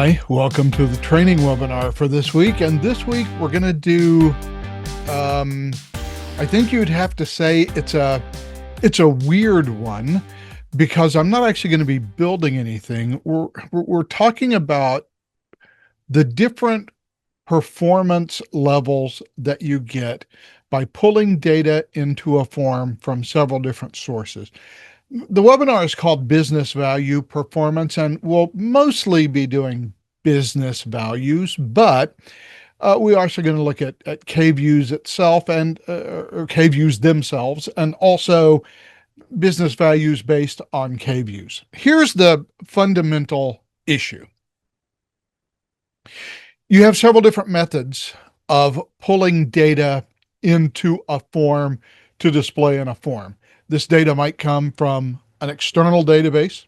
Hi, welcome to the training webinar for this week. And this week we're going to do, I think you'd have to say it's a weird one because I'm not actually going to be building anything. We're talking about the different performance levels that you get by pulling data into a form from several different sources. The webinar is called Business Value Performance, and we'll mostly be doing business values, but we're also going to look at K-views itself and or K-views themselves, and also business values based on K-views. Here's the fundamental issue. You have several different methods of pulling data into a form to display in a form. This data might come from an external database.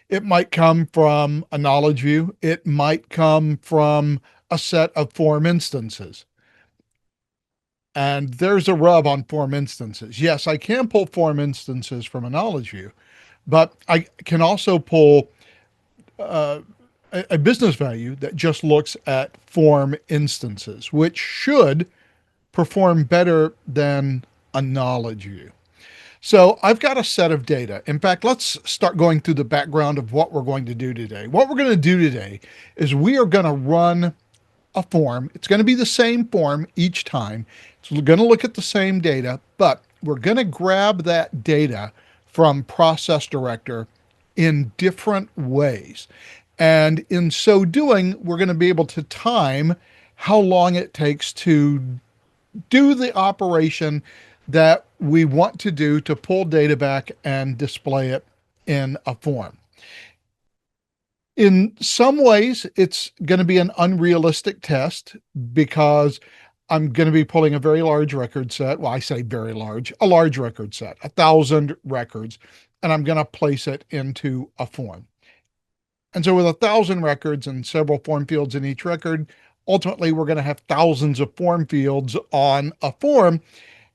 It might come from a knowledge view. It might come from a set of form instances. And there's a rub on form instances. Yes, I can pull form instances from a knowledge view, but I can also pull a business value that just looks at form instances, which should perform better than a knowledge view. So I've got a set of data. In fact, let's start going through the background of what we're going to do today. What we're going to do today is we are going to run a form. It's going to be the same form each time. So we're going to look at the same data, but we're going to grab that data from Process Director in different ways. And in so doing, we're going to be able to time how long it takes to do the operation that we want to do to pull data back and display it in a form. In some ways, it's going to be an unrealistic test because I'm going to be pulling a very large record set. Well, I say very large, a large record set, 1,000 records, and I'm going to place it into a form. And so with 1,000 records and several form fields in each record, ultimately we're going to have thousands of form fields on a form.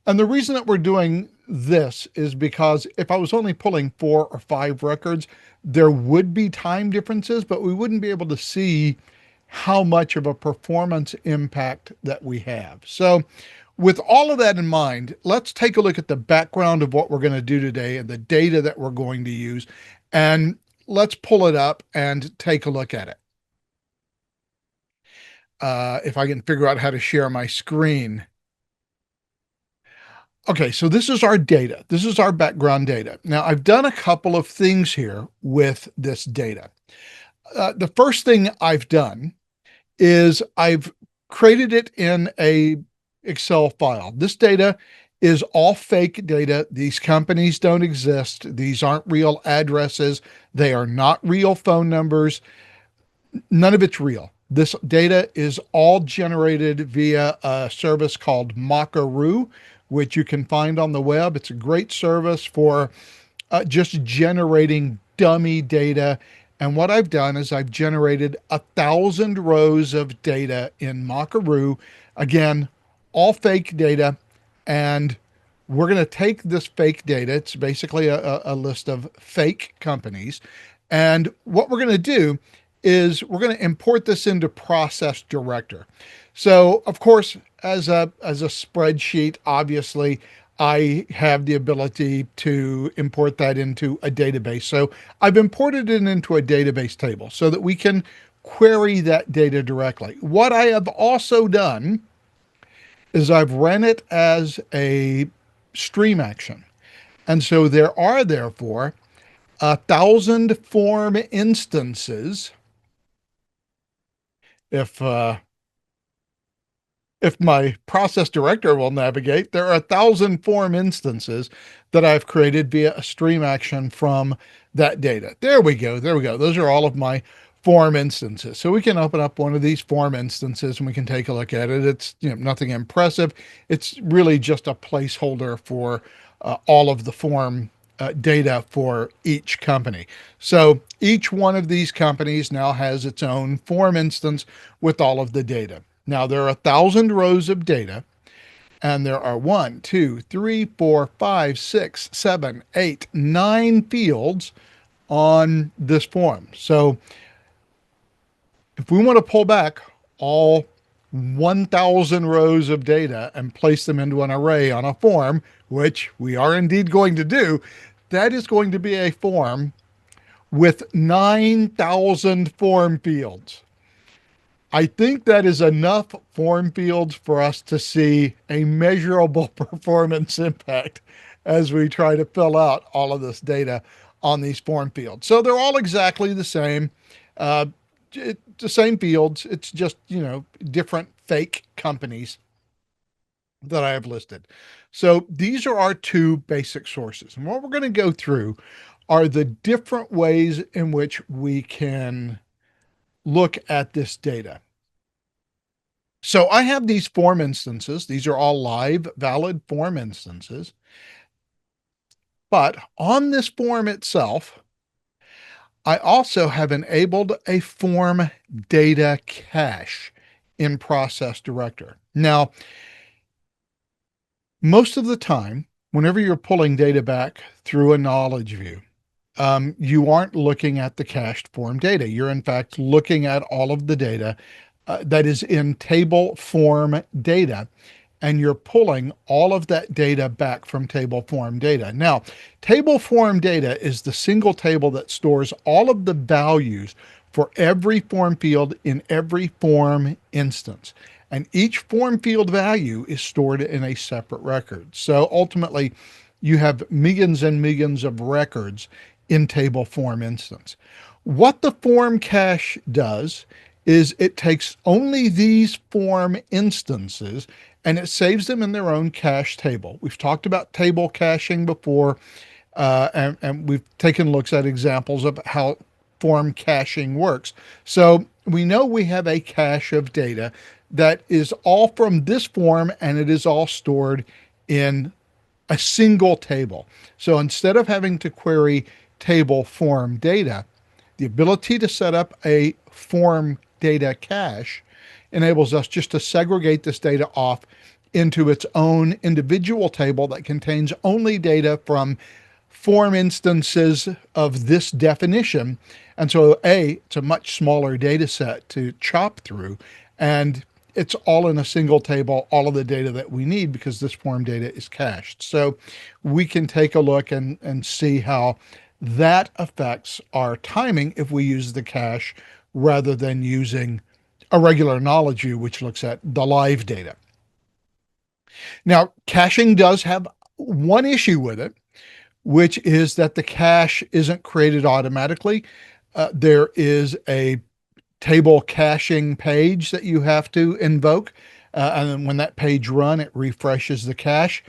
And the reason that we're doing this is because if I was only pulling 4 or 5 records, there would be time differences, but we wouldn't be able to see how much of a performance impact that we have. So with all of that in mind, let's take a look at the background of what we're going to do today and the data that we're going to use. And let's pull it up and take a look at it. If I can figure out how to share my screen. Okay, so this is our data. This is our background data. Now, I've done a couple of things here with this data. The first thing I've done is I've created it in a Excel file. This data is all fake data. These companies don't exist. These aren't real addresses. They are not real phone numbers. None of it's real. This data is all generated via a service called Mockaroo, which you can find on the web. It's a great service for just generating dummy data. And what I've done is I've generated 1,000 rows of data in Mockaroo. Again, all fake data. And we're going to take this fake data. It's basically a list of fake companies. And what we're going to do is we're going to import this into Process Director. So of course, as a spreadsheet, obviously, I have the ability to import that into a database. So I've imported it into a database table so that we can query that data directly. What I have also done is I've ran it as a stream action. And so there are therefore 1,000 form instances. If my Process Director will navigate, there are 1,000 form instances that I've created via a stream action from that data. There we go. There we go. Those are all of my form instances. So we can open up one of these form instances and we can take a look at it. It's nothing impressive. It's really just a placeholder for all of the form data for each company. So each one of these companies now has its own form instance with all of the data. Now there are 1,000 rows of data, and there are 1, 2, 3, 4, 5, 6, 7, 8, 9 fields on this form. So if we want to pull back all 1,000 rows of data and place them into an array on a form, which we are indeed going to do, that is going to be a form with 9,000 form fields. I think that is enough form fields for us to see a measurable performance impact as we try to fill out all of this data on these form fields. So they're all exactly the same. Uh, the same fields. It's just, different fake companies that I have listed. So these are our two basic sources. And what we're going to go through are the different ways in which we can look at this data. So I have these form instances. These are all live, valid form instances. But on this form itself, I also have enabled a form data cache in Process Director. Now, most of the time, whenever you're pulling data back through a knowledge view, you aren't looking at the cached form data. You're in fact looking at all of the data that is in table form data, and you're pulling all of that data back from table form data. Now, table form data is the single table that stores all of the values for every form field in every form instance. And each form field value is stored in a separate record. So ultimately, you have millions and millions of records in table form instance. What the form cache does is it takes only these form instances and it saves them in their own cache table. We've talked about table caching before, and we've taken looks at examples of how form caching works. So we know we have a cache of data that is all from this form, and it is all stored in a single table. So instead of having to query table form data, the ability to set up a form data cache enables us just to segregate this data off into its own individual table that contains only data from form instances of this definition. And so it's a much smaller data set to chop through, and it's all in a single table, all of the data that we need because this form data is cached. So we can take a look and see how that affects our timing if we use the cache rather than using a regular knowledge view, which looks at the live data. Now, caching does have one issue with it, which is that the cache isn't created automatically. There is a table caching page that you have to invoke. And then when that page runs, it refreshes the cache.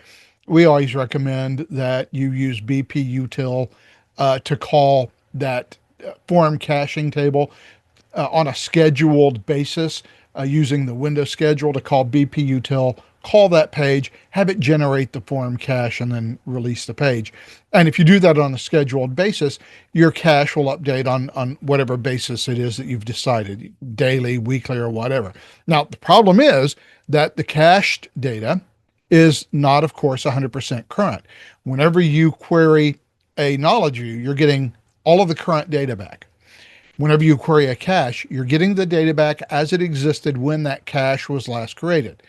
We always recommend that you use bputil to call that form caching table on a scheduled basis using the Windows schedule to call bputil, call that page, have it generate the form cache, and then release the page. And if you do that on a scheduled basis, your cache will update on whatever basis it is that you've decided, daily, weekly, or whatever. Now, the problem is that the cached data is not, of course, 100% current. Whenever you query a knowledge view, you're getting all of the current data back. Whenever you query a cache, you're getting the data back as it existed when that cache was last created.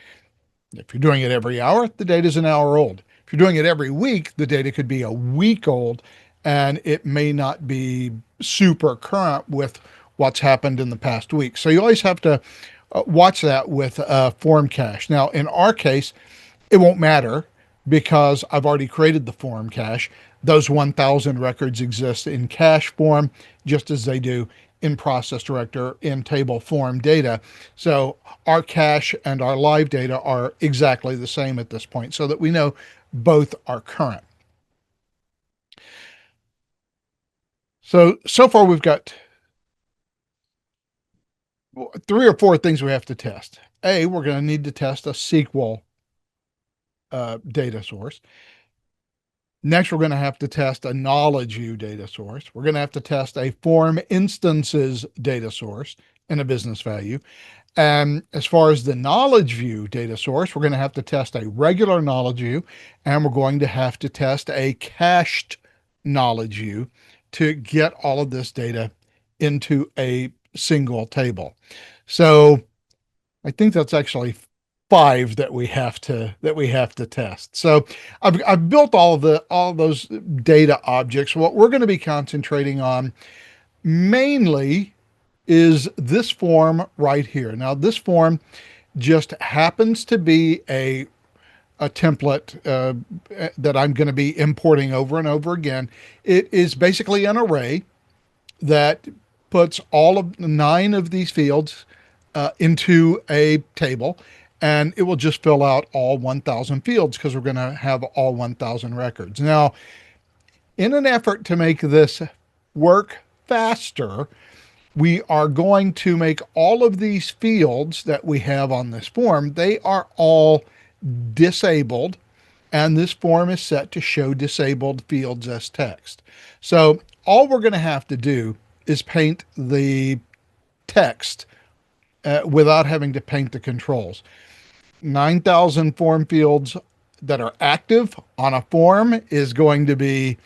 If you're doing it every hour, the data is an hour old. If you're doing it every week, the data could be a week old, and it may not be super current with what's happened in the past week. So you always have to watch that with form cache. Now, in our case, it won't matter because I've already created the form cache. Those 1,000 records exist in cache form, just as they do in Process Director in table form data. So our cache and our live data are exactly the same at this point, so that we know both are current. So far we've got 3 or 4 things we have to test. We're going to need to test a SQL data source. Next, we're going to have to test a knowledge view data source. We're going to have to test a form instances data source and a business value. And as far as the knowledge view data source, we're going to have to test a regular knowledge view, and we're going to have to test a cached knowledge view to get all of this data into a single table. So I think that's actually five that we have to test. So I've built all of those data objects. What we're going to be concentrating on mainly is this form right here. Now, this form just happens to be a template that I'm going to be importing over and over again. It is basically an array that puts all of 9 of these fields into a table, and it will just fill out all 1,000 fields because we're going to have all 1,000 records. Now, in an effort to make this work faster, we are going to make all of these fields that we have on this form, they are all disabled, and this form is set to show disabled fields as text. So all we're going to have to do is paint the text without having to paint the controls. 9,000 form fields that are active on a form is going to be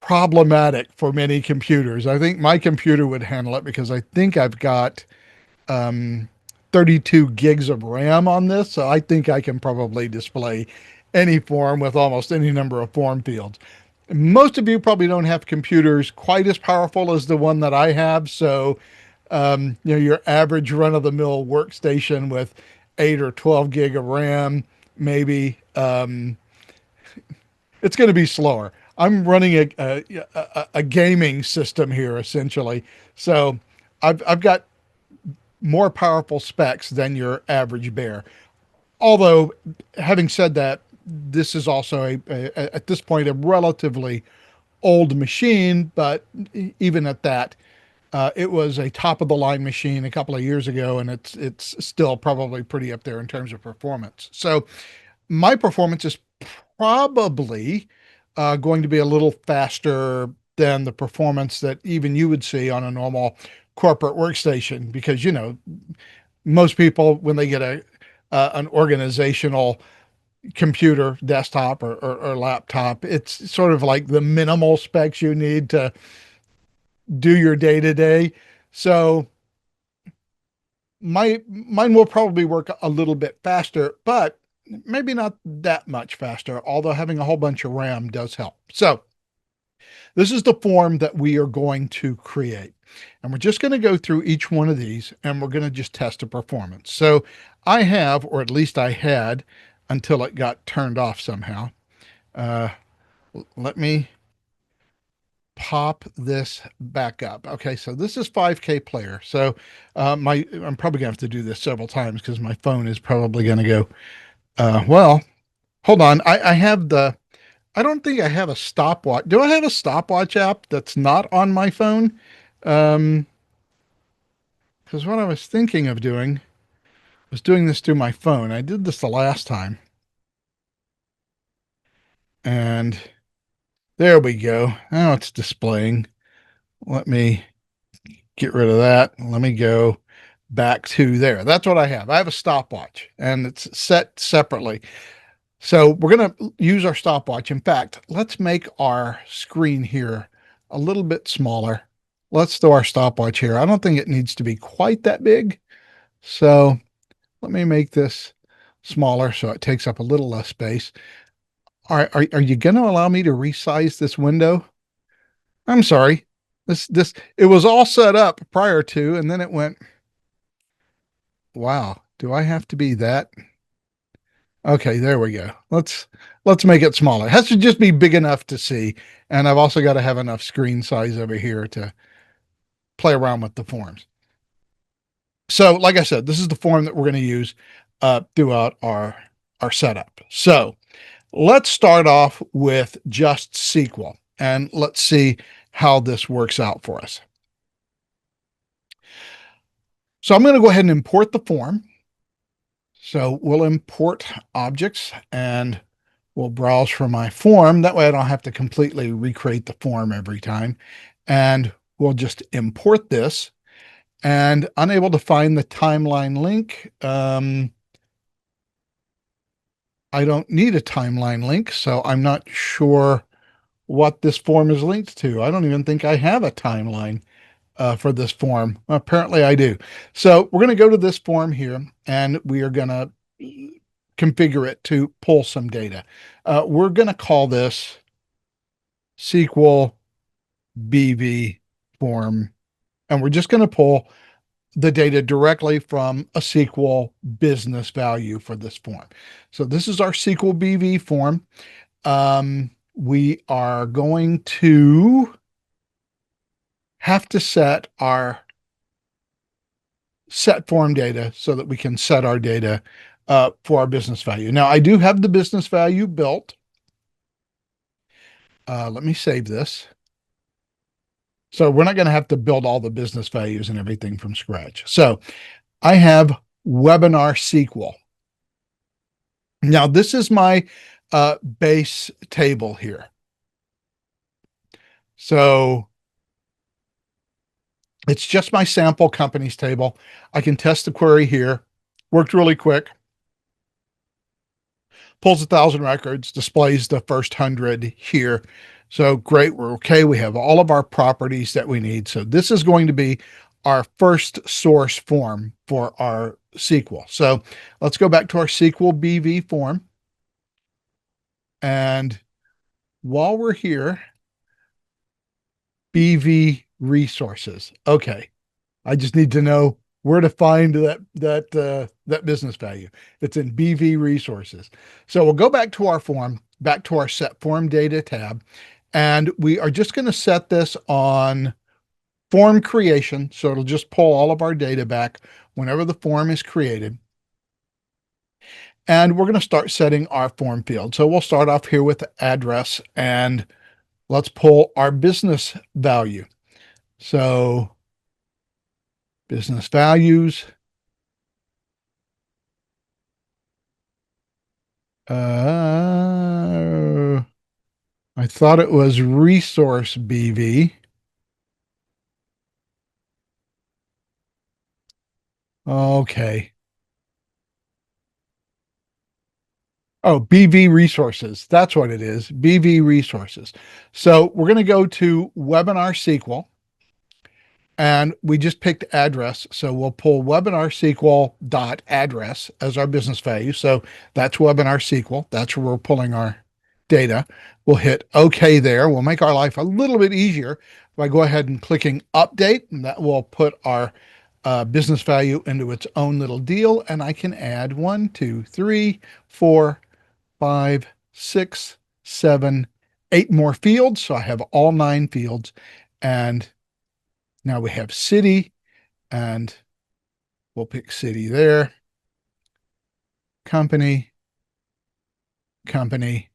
problematic for many computers. I think my computer would handle it because I think I've got 32 gigs of RAM on this. So I think I can probably display any form with almost any number of form fields. Most of you probably don't have computers quite as powerful as the one that I have. So, your average run of the mill workstation with 8 or 12 gig of RAM, maybe, it's going to be slower. I'm running a gaming system here essentially. So I've got more powerful specs than your average bear. Although, having said that, this is also at this point a relatively old machine, but even at that, it was a top of the line machine a couple of years ago, and it's still probably pretty up there in terms of performance. So my performance is probably going to be a little faster than the performance that even you would see on a normal corporate workstation, because most people, when they get an organizational computer, desktop or laptop, it's sort of like the minimal specs you need to do your day to day. So mine will probably work a little bit faster, but maybe not that much faster, although having a whole bunch of RAM does help. So this is the form that we are going to create. And we're just going to go through each one of these, and we're going to just test the performance. So I have, or at least I had until it got turned off somehow. Let me pop this back up. Okay, so this is 5K player. So I'm probably gonna have to do this several times because my phone is probably gonna go, well, hold on. I don't think I have a stopwatch. Do I have a stopwatch app that's not on my phone? Because what I was thinking of doing was doing this through my phone. I did this the last time. And there we go. Now it's displaying. Let me get rid of that. Let me go back to there. That's what I have. I have a stopwatch, and it's set separately. So we're going to use our stopwatch. In fact, let's make our screen here a little bit smaller. Let's throw our stopwatch here. I don't think it needs to be quite that big. So let me make this smaller so it takes up a little less space. Are you going to allow me to resize this window? I'm sorry. It was all set up prior to, and then it went, wow, do I have to be that? Okay, there we go. Let's make it smaller. It has to just be big enough to see. And I've also got to have enough screen size over here to play around with the forms. So, like I said, this is the form that we're going to use throughout our setup. So let's start off with just SQL, and let's see how this works out for us. So I'm going to go ahead and import the form. So we'll import objects, and we'll browse for my form. That way I don't have to completely recreate the form every time. And we'll just import this, and unable to find the timeline link. I don't need a timeline link, so I'm not sure what this form is linked to. I don't even think I have a timeline for this form. Apparently I do. So we're going to go to this form here and we are going to configure it to pull some data. We're going to call this SQL BV form, and we're just going to pull the data directly from a SQL business value for this form. So this is our SQL BV form. We are going to have to set our set form data so that we can set our data for our business value. Now, I do have the business value built. Let me save this. So we're not going to have to build all the business values and everything from scratch. So I have Webinar SQL. Now, this is my base table here. So it's just my sample companies table. I can test the query here. Worked really quick. Pulls 1,000 records, displays the first 100 here. So great, we're okay. We have all of our properties that we need. So this is going to be our first source form for our SQL. So let's go back to our SQL BV form. And while we're here, BV resources. Okay, I just need to know where to find that business value. It's in BV resources. So we'll go back to our form, back to our set form data tab, and we are just going to set this on form creation. So it'll just pull all of our data back whenever the form is created. And we're going to start setting our form field. So we'll start off here with the address and let's pull our business value. So business values. I thought it was resource BV. Okay. Oh, BV resources. That's what it is. BV resources. So we're going to go to Webinar SQL. And we just picked address. So we'll pull webinar SQL dot address as our business value. So that's webinar SQL. That's where we're pulling our data. We'll hit OK there. We'll make our life a little bit easier by go ahead and clicking update. And that will put our business value into its own little deal. And I can add 1, 2, 3, 4, 5, 6, 7, 8 more fields. So I have all 9 fields. And now we have city, and we'll pick city there. Company, company,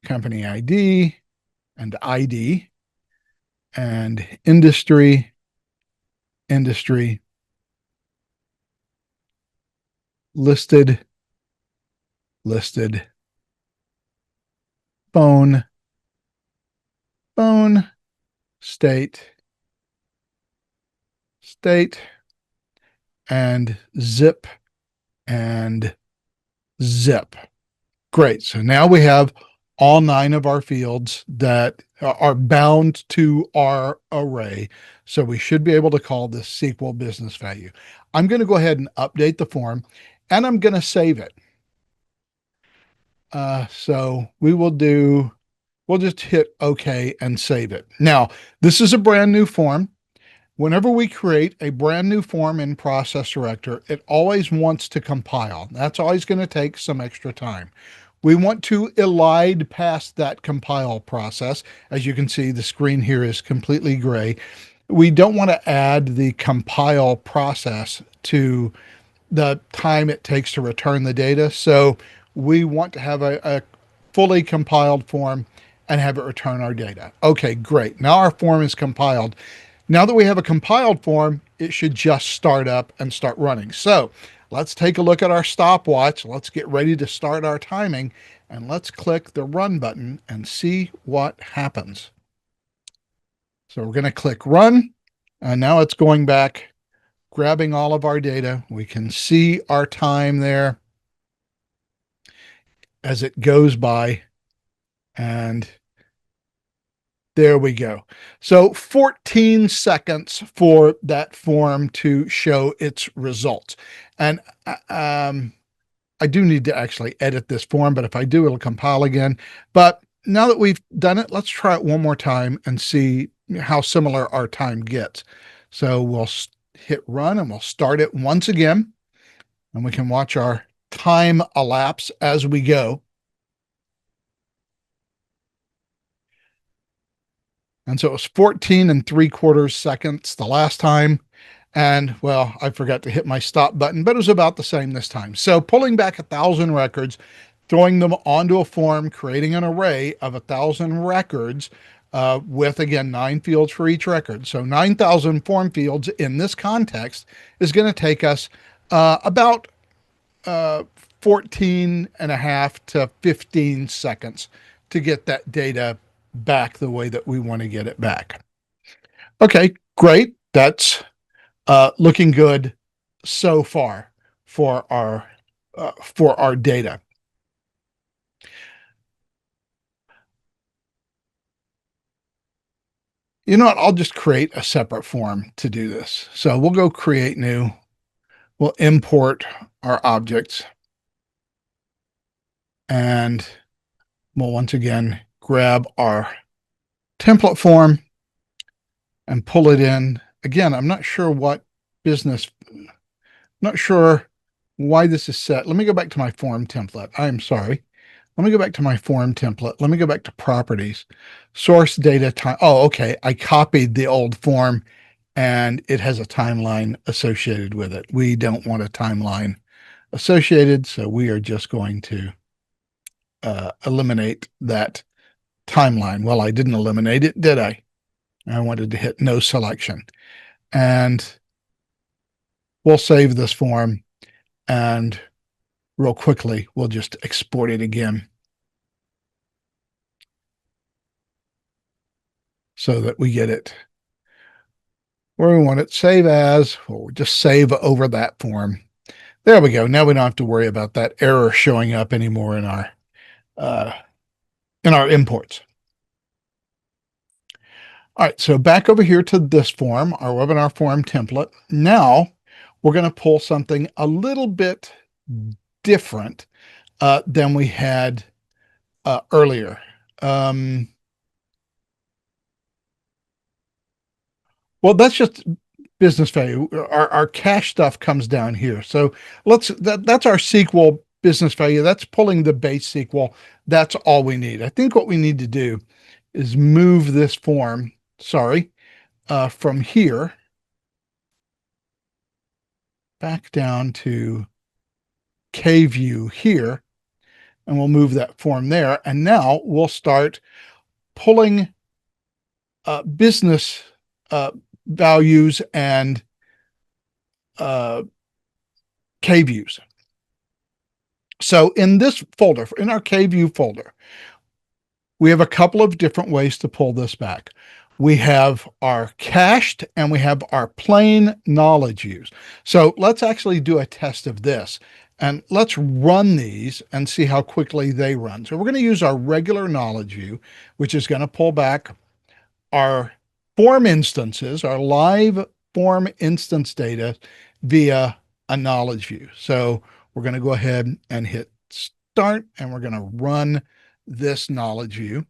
company ID, and ID, and industry, industry, listed, listed, phone, phone, state, state, and zip, and zip. Great. So now we have all 9 of our fields that are bound to our array. So we should be able to call this SQL business value. I'm going to go ahead and update the form and I'm going to save it. So we'll just hit OK and save it. Now, this is a brand new form. Whenever we create a brand new form in Process Director, it always wants to compile. That's always going to take some extra time. We want to elide past that compile process. As you can see, the screen here is completely gray. We don't want to add the compile process to the time it takes to return the data. So we want to have a fully compiled form and have it return our data. Okay, great. Now our form is compiled. Now that we have a compiled form, it should just start up and start running. So let's take a look at our stopwatch. Let's get ready to start our timing and let's click the run button and see what happens. So we're going to click run. And now it's going back, grabbing all of our data. We can see our time there as it goes by. And there we go. So 14 seconds for that form to show its results. And I do need to actually edit this form, but if I do, it'll compile again. But now that we've done it, let's try it one more time and see how similar our time gets. So we'll hit run and we'll start it once again, and we can watch our time elapse as we go. And so it was 14 and 3/4 seconds the last time. And well, I forgot to hit my stop button, but it was about the same this time. So pulling back 1,000 records, throwing them onto a form, creating an array of 1,000 records with, again, 9 fields for each record. So 9,000 form fields in this context is going to take us about 14 and a half to 15 seconds to get that data back the way that we want to get it back. Okay, great. That's looking good so far for our data. You know what? I'll just create a separate form to do this. So we'll go create new. We'll import our objects, and we'll once again grab our template form and pull it in. Again, I'm not sure what business, not sure why this is set. Let me go back to my form template. I am sorry. Let me go back to my form template. Let me go back to properties, source data time. Oh, okay. I copied the old form and it has a timeline associated with it. We don't want a timeline associated, so we are just going to eliminate that timeline. Well, I didn't eliminate it, did I? I wanted to hit no selection. And we'll save this form, and real quickly, we'll just export it again so that we get it where we want it. Save as, or just save over that form. There we go. Now we don't have to worry about that error showing up anymore in uh, our imports. All right, so back over here to this form, our webinar form template. Now we're going to pull something a little bit different than we had earlier. Well, that's just business value. Our cash stuff comes down here. So that's our SQL business value. That's pulling the base SQL. That's all we need. I think what we need to do is move this form, from here back down to KView here, and we'll move that form there. And now we'll start pulling business values and KViews. So in this folder, in our KView folder, we have a couple of different ways to pull this back. We have our cached and we have our plain knowledge views. So let's actually do a test of this, and let's run these and see how quickly they run. So we're going to use our regular knowledge view, which is going to pull back our form instances, our live form instance data via a knowledge view. So we're going to go ahead and hit start, and we're going to run this knowledge view,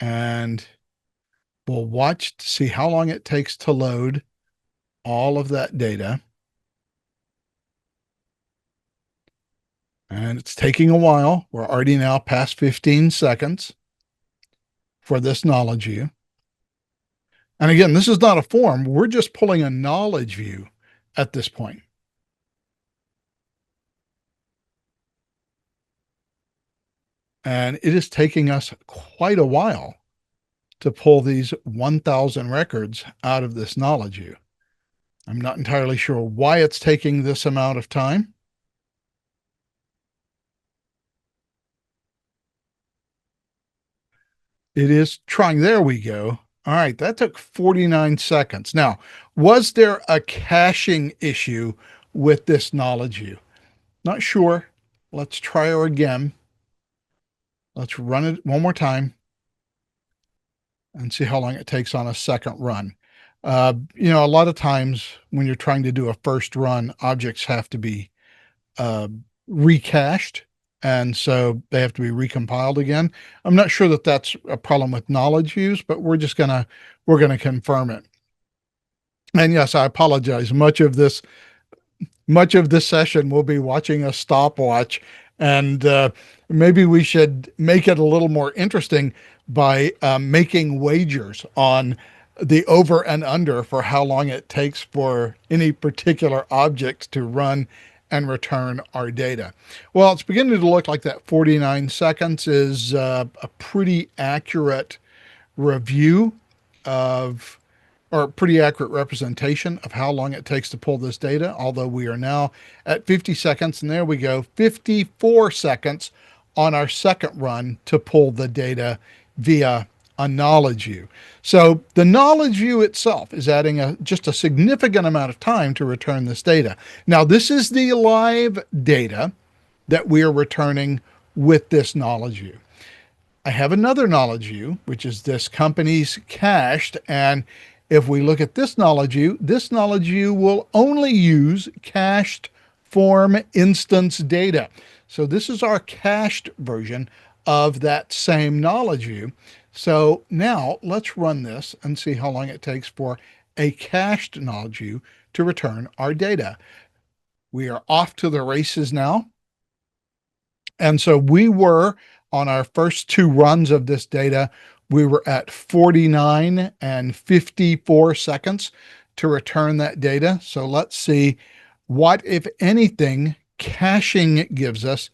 and we'll watch to see how long it takes to load all of that data. And it's taking a while. We're already now past 15 seconds for this knowledge view. And again, this is not a form. We're just pulling a knowledge view at this point. And it is taking us quite a while to pull these 1,000 records out of this knowledge view. I'm not entirely sure why it's taking this amount of time. It is trying. There we go. All right, that took 49 seconds. Now, was there a caching issue with this knowledge view? Not sure. Let's try her again. Let's run it one more time and see how long it takes on a second run. A lot of times when you're trying to do a first run, objects have to be uh, recached, and so they have to be recompiled again. I'm not sure that that's a problem with knowledge views, but we're gonna confirm it. And yes, I apologize. Much of this session we'll be watching a stopwatch, and maybe we should make it a little more interesting by making wagers on the over and under for how long it takes for any particular object to run and return our data. Well, it's beginning to look like that 49 seconds is a pretty accurate review of or pretty accurate representation of how long it takes to pull this data, although we are now at 50 seconds, and there we go, 54 seconds on our second run to pull the data via a knowledge view. So the knowledge view itself is adding just a significant amount of time to return this data. Now, this is the live data that we are returning with this knowledge view. I have another knowledge view, which is this company's cached. And if we look at this knowledge view will only use cached form instance data. So this is our cached version of that same knowledge view. So now let's run this and see how long it takes for a cached knowledge view to return our data. We are off to the races now. And so we were on our first two runs of this data, we were at 49 and 54 seconds to return that data. So let's see what, if anything, caching gives us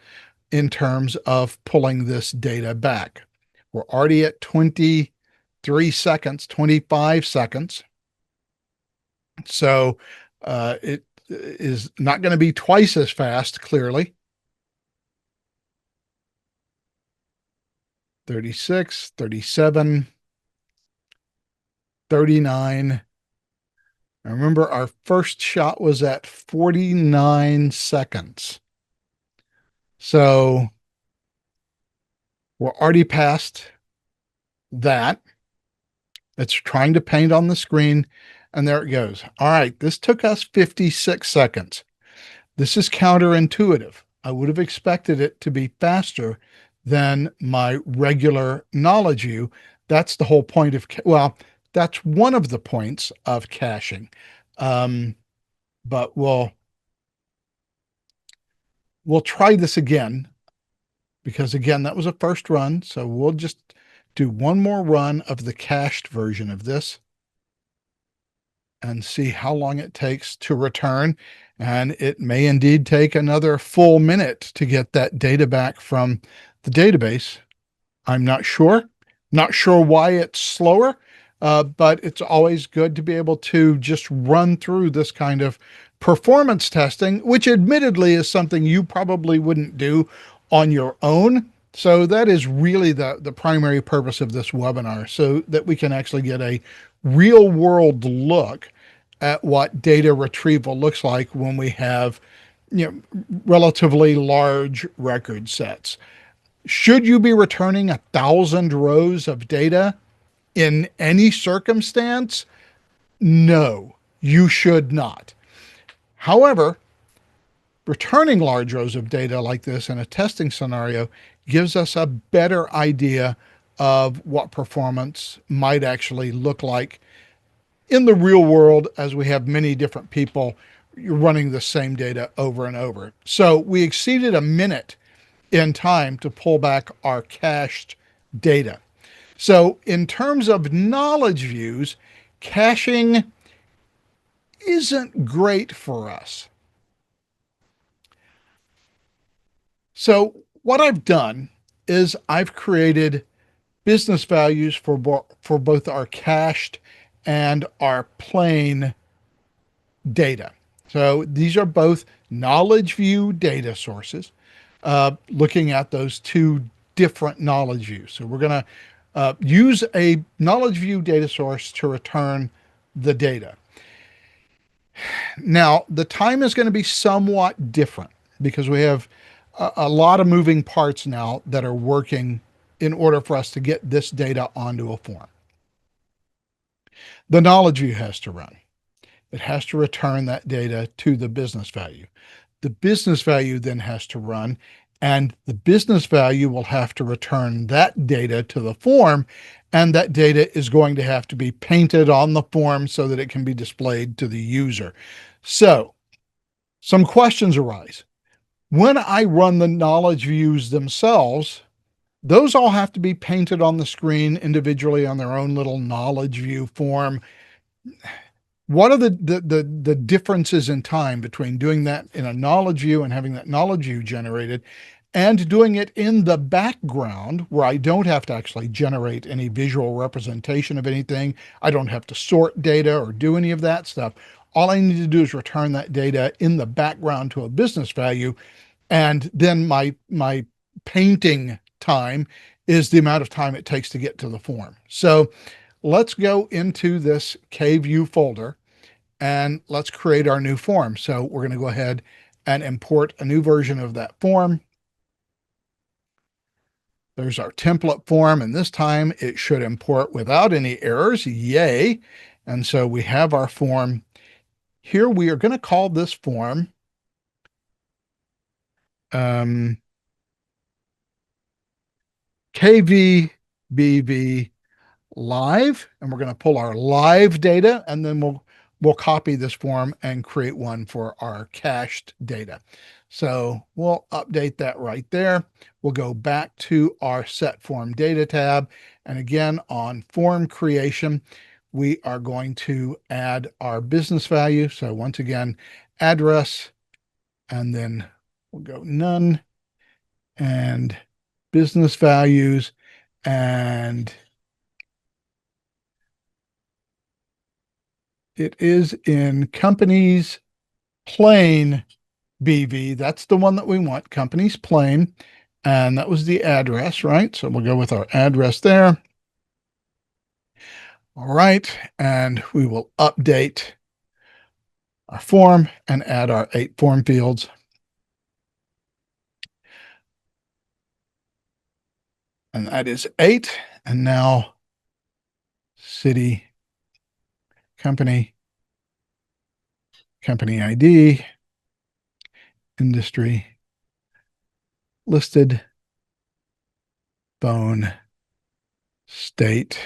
in terms of pulling this data back. We're already at 23 seconds, 25 seconds. So it is not going to be twice as fast, clearly. 36, 37, 39. I remember our first shot was at 49 seconds. So we're already past that. It's trying to paint on the screen, and there it goes. All right, this took us 56 seconds. This is counterintuitive. I would have expected it to be faster than my regular knowledge view. That's the whole point of, well, that's one of the points of caching. But we'll try this again, because again, that was a first run. So we'll just do one more run of the cached version of this and see how long it takes to return. And it may indeed take another full minute to get that data back from the database. I'm not sure. Not sure why it's slower, but it's always good to be able to just run through this kind of performance testing, which admittedly is something you probably wouldn't do on your own. So that is really the primary purpose of this webinar, so that we can actually get a real world look at what data retrieval looks like when we have, relatively large record sets. Should you be returning 1,000 rows of data in any circumstance? No, you should not. However, returning large rows of data like this in a testing scenario gives us a better idea of what performance might actually look like in the real world, as we have many different people running the same data over and over. So we exceeded a minute in time to pull back our cached data. So in terms of knowledge views, caching isn't great for us. So what I've done is I've created business values for both our cached and our plain data. So these are both knowledge view data sources, looking at those two different knowledge views. So we're going to use a knowledge view data source to return the data. Now, the time is going to be somewhat different because we have a lot of moving parts now that are working in order for us to get this data onto a form. The knowledge view has to run. It has to return that data to the business value. The business value then has to run, and the business value will have to return that data to the form, and that data is going to have to be painted on the form so that it can be displayed to the user. So some questions arise. When I run the knowledge views themselves, those all have to be painted on the screen individually on their own little knowledge view form. What are the differences in time between doing that in a knowledge view and having that knowledge view generated and doing it in the background where I don't have to actually generate any visual representation of anything? I don't have to sort data or do any of that stuff. All I need to do is return that data in the background to a business value. And then my painting time is the amount of time it takes to get to the form. So let's go into this KView folder and let's create our new form. So we're going to go ahead and import a new version of that form. There's our template form, and this time it should import without any errors. Yay. And so we have our form. Here we are going to call this form KVBV live, and we're going to pull our live data, and then we'll copy this form and create one for our cached data. So we'll update that right there. We'll go back to our set form data tab. And again, on form creation, we are going to add our business value. So once again, address, and then we'll go none and business values, and it is in companies plain BV. That's the one that we want, companies plain. And that was the address, right? So we'll go with our address there. All right. And we will update our form and add our 8 form fields. And that is 8. And now city, company, company ID, industry, listed, phone, state,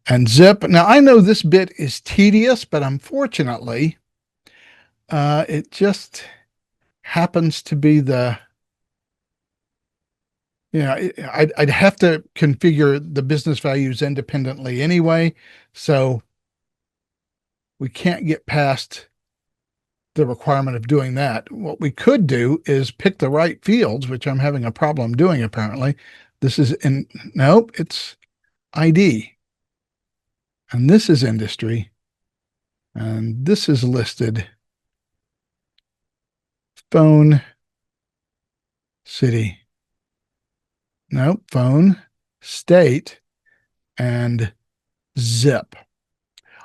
and zip. Now, I know this bit is tedious, but unfortunately, it just happens to be the, I'd have to configure the business values independently anyway. So we can't get past the requirement of doing that. What we could do is pick the right fields, which I'm having a problem doing apparently. This is nope, it's ID. And this is industry. And this is listed. Phone, city. Nope, phone, state, and zip.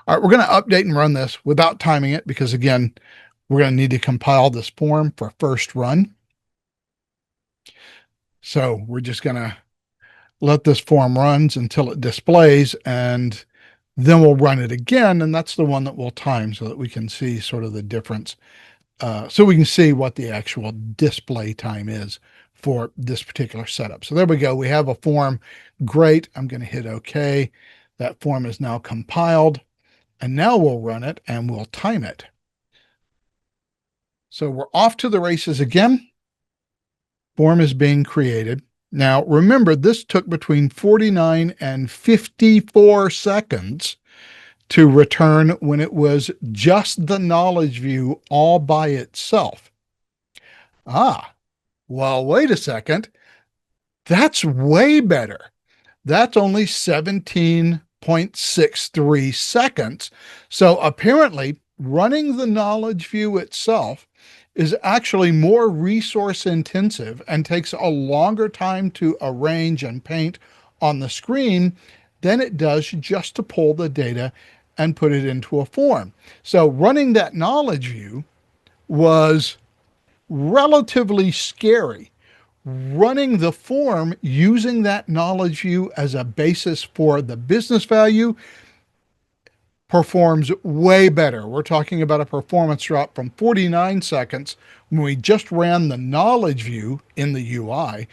All right, we're going to update and run this without timing it because, again, we're going to need to compile this form for first run. So we're just going to let this form runs until it displays, and then we'll run it again. And that's the one that we'll time so that we can see sort of the difference. So we can see what the actual display time is for this particular setup. So there we go. We have a form. Great. I'm going to hit OK. That form is now compiled. And now we'll run it and we'll time it. So we're off to the races again. Form is being created. Now, remember, this took between 49 and 54 seconds to return when it was just the knowledge view all by itself. Well, wait a second. That's way better. That's only 17.63 seconds. So apparently running the knowledge view itself is actually more resource intensive and takes a longer time to arrange and paint on the screen than it does just to pull the data and put it into a form. So running that knowledge view was relatively scary. running the form using that knowledge view as a basis for the business value performs way better. We're talking about a performance drop from 49 seconds when we just ran the knowledge view in the UI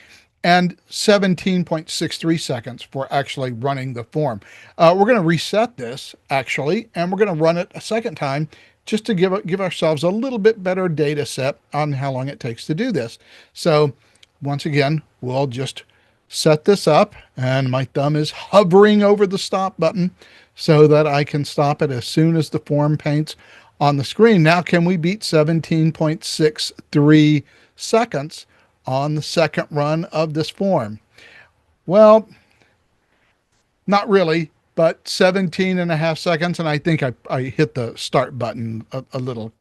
and 17.63 seconds for actually running the form. We're going to reset this actually, and we're going to run it a second time just to give ourselves a little bit better data set on how long it takes to do this. So once again, we'll just set this up, and my thumb is hovering over the stop button so that I can stop it as soon as the form paints on the screen. Now, can we beat 17.63 seconds on the second run of this form? Well, not really, but 17 and a half seconds. And I think I hit the start button a little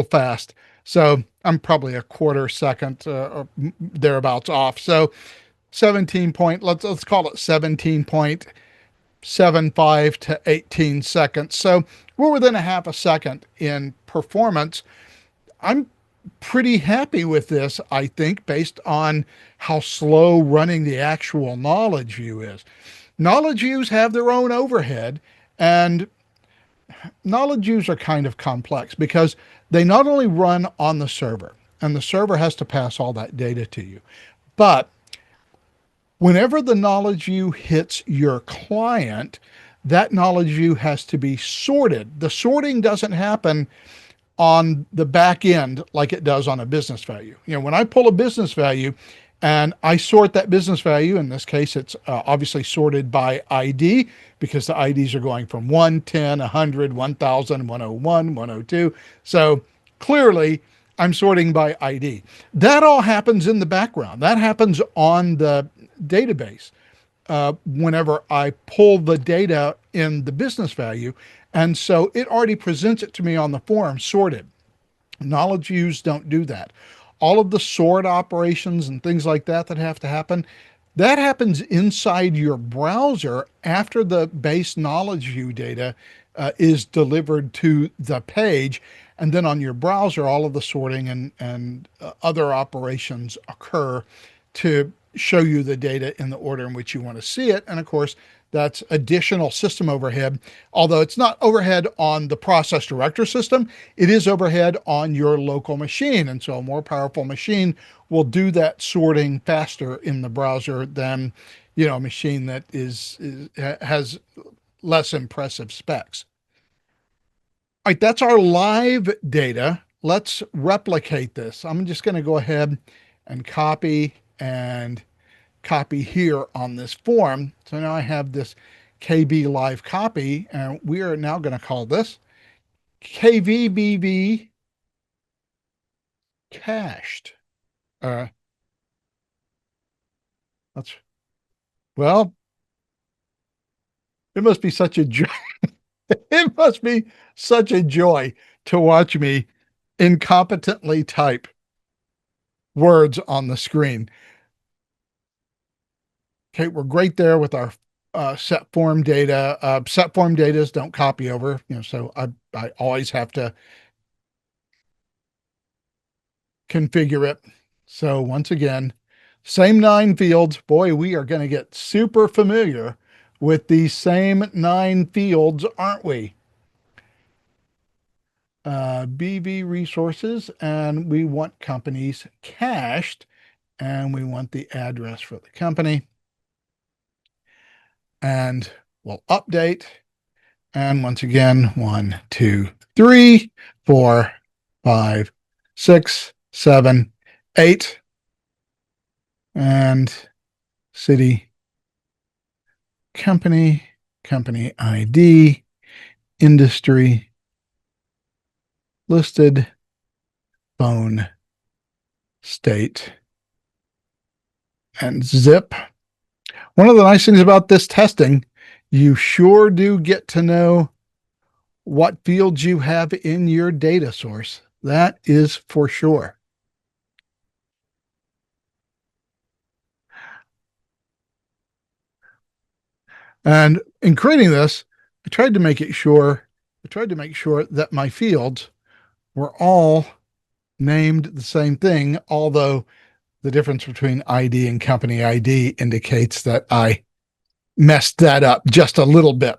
fast. So I'm probably a quarter second or thereabouts off. So 17 point, let's call it 17.75 to 18 seconds. So we're within a half a second in performance. I'm pretty happy with this, I think, based on how slow running the actual knowledge view is. Knowledge views have their own overhead, and knowledge views are kind of complex because they not only run on the server, and the server has to pass all that data to you, but whenever the knowledge view hits your client, that knowledge view has to be sorted. The sorting doesn't happen on the back end like it does on a business value. When I pull a business value and I sort that business value, in this case, it's obviously sorted by ID because the IDs are going from 1, 10, 100, 1000, 101, 102. So clearly, I'm sorting by ID. That all happens in the background. That happens on the database whenever I pull the data in the business value. And so it already presents it to me on the form sorted. Knowledge views don't do that. All of the sort operations and things like that have to happen, that happens inside your browser after the base knowledge view data is delivered to the page. And then on your browser, all of the sorting and other operations occur to show you the data in the order in which you want to see it. And of course, that's additional system overhead. Although it's not overhead on the process director system, it is overhead on your local machine. And so a more powerful machine will do that sorting faster in the browser than, a machine that has less impressive specs. All right, that's our live data. Let's replicate this. I'm just going to go ahead and copy here on this form. So now I have this KB live copy, and we are now going to call this KVBV cached. Well, it must be such a joy. It must be such a joy to watch me incompetently type words on the screen. Okay, we're great there with our set form data. Set form data don't copy over, so I always have to configure it. So once again, same 9 fields. Boy, we are going to get super familiar with these same 9 fields, aren't we? BV resources, and we want companies cached, and we want the address for the company. And we'll update. And once again, 1, 2, 3, 4, 5, 6, 7, 8. And city, company ID, industry, listed, phone, state, and zip. One of the nice things about this testing, you sure do get to know what fields you have in your data source. That is for sure. And in creating this, I tried to make sure that my fields were all named the same thing, although The difference between ID and company ID indicates that I messed that up just a little bit.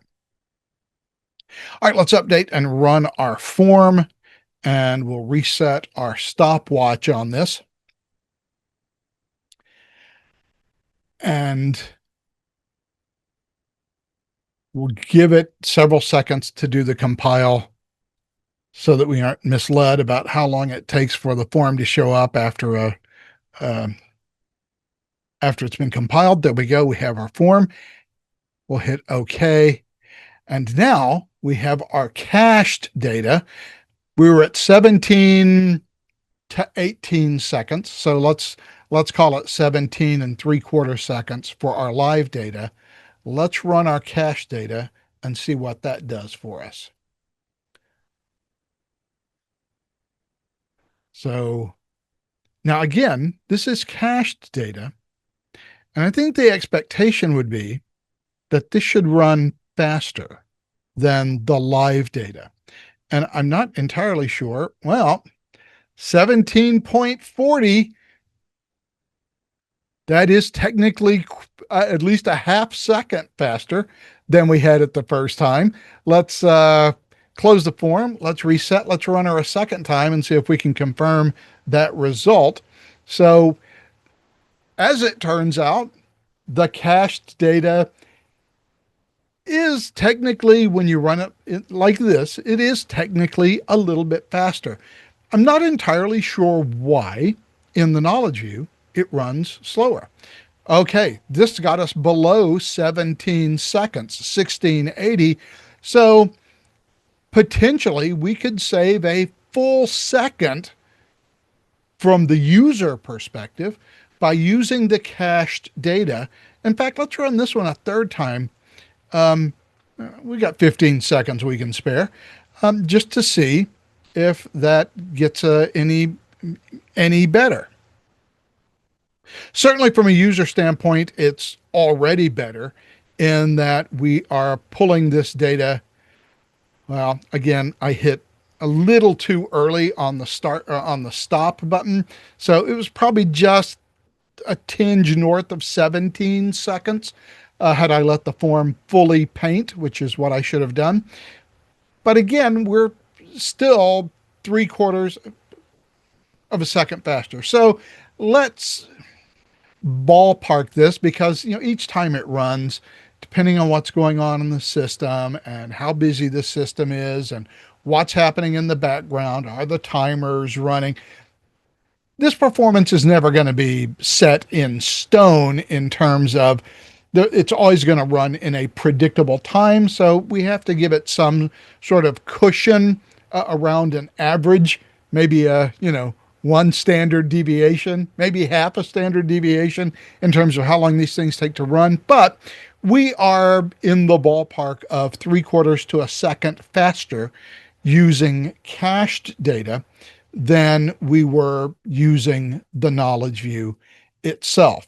All right, let's update and run our form, and we'll reset our stopwatch on this. And we'll give it several seconds to do the compile so that we aren't misled about how long it takes for the form to show up after it's been compiled. There we go. We have our form. We'll hit OK. And now we have our cached data. We were at 17 to 18 seconds. So let's call it 17 3/4 seconds for our live data. Let's run our cache data and see what that does for us. So now again, this is cached data. And I think the expectation would be that this should run faster than the live data. And I'm not entirely sure. Well, 17.40, that is technically at least a half second faster than we had it the first time. Let's close the form. Let's reset. Let's run her a second time and see if we can confirm that result. So as it turns out, the cached data is technically, when you run it like this, it is technically a little bit faster. I'm not entirely sure why in the knowledge view it runs slower. Okay, this got us below 17 seconds, 1680. So potentially we could save a full second from the user perspective by using the cached data. In fact, let's run this one a third time. We got 15 seconds we can spare, just to see if that gets any better. Certainly from a user standpoint, it's already better in that we are pulling this data. Well, again, I hit a little too early on the stop button. So it was probably just a tinge north of 17 seconds had I let the form fully paint, which is what I should have done. But again, we're still 3/4 of a second faster. So let's ballpark this, because each time it runs, depending on what's going on in the system and how busy the system is and what's happening in the background, are the timers running, this performance is never going to be set in stone in terms of it's always going to run in a predictable time. So we have to give it some sort of cushion around an average, maybe one standard deviation, maybe half a standard deviation in terms of how long these things take to run. But we are in the ballpark of 3/4 to a second faster using cached data than we were using the knowledge view itself.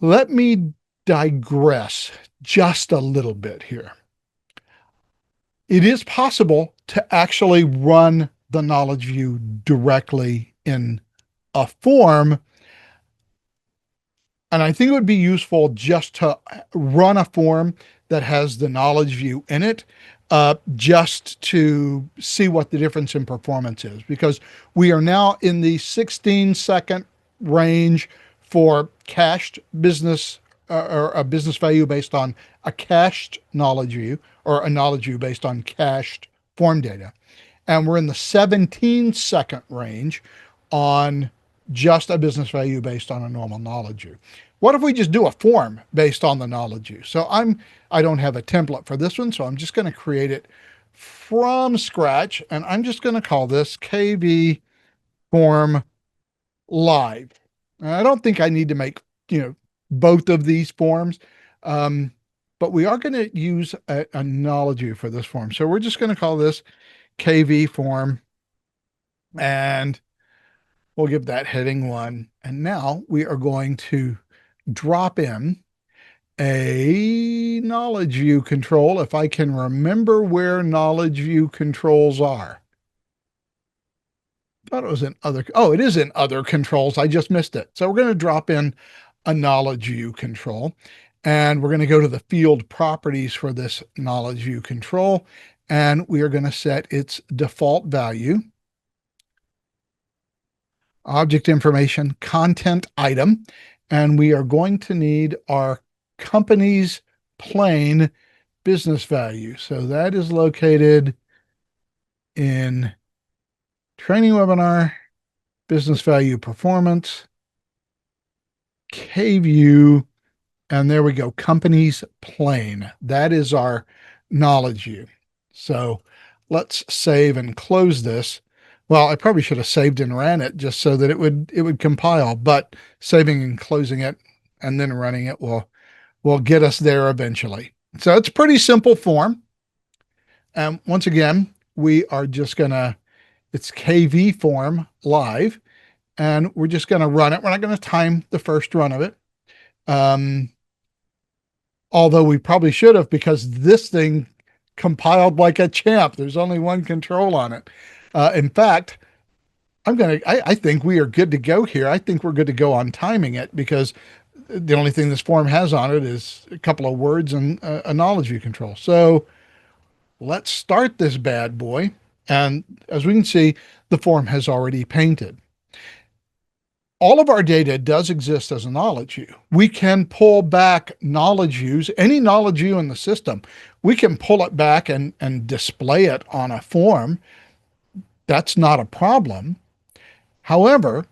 Let me digress just a little bit here. It is possible to actually run the knowledge view directly in a form. And I think it would be useful just to run a form that has the knowledge view in it, just to see what the difference in performance is, because we are now in the 16-second range for cached business, or a business value based on a cached knowledge view, or a knowledge view based on cached form data. And we're in the 17-second range on just a business value based on a normal knowledge view. What if we just do a form based on the knowledge view? So I don't have a template for this one, so I'm just going to create it from scratch, and I'm just going to call this KV form live. And I don't think I need to make both of these forms, but we are going to use a knowledge view for this form. So we're just going to call this KV form, and we'll give that heading 1. And now we are going to drop in a knowledge view control, if I can remember where knowledge view controls are. thought it was in other. Oh, it is in other controls. I just missed it. So we're going to drop in a knowledge view control, and we're going to go to the field properties for this knowledge view control, and we are going to set its default value, object information, content item, and we are going to need our company's plain business value. So that is located in training webinar, business value performance, KView, and there we go, company's plain. That is our knowledge view. So let's save and close this. Well, I probably should have saved and ran it just so that it would compile, but saving and closing it and then running it will get us there eventually. So it's a pretty simple form. And once again, we are just gonna, it's KV form live, and we're just gonna run it. We're not gonna time the first run of it. Although we probably should have, because this thing compiled like a champ. There's only one control on it. In fact, I think we are good to go here. I think we're good to go on timing it, because the only thing this form has on it is a couple of words and a knowledge view control. So let's start this bad boy. And as we can see, the form has already painted. All of our data does exist as a knowledge view. We can pull back knowledge views, any knowledge view in the system. We can pull it back and display it on a form. That's not a problem. However,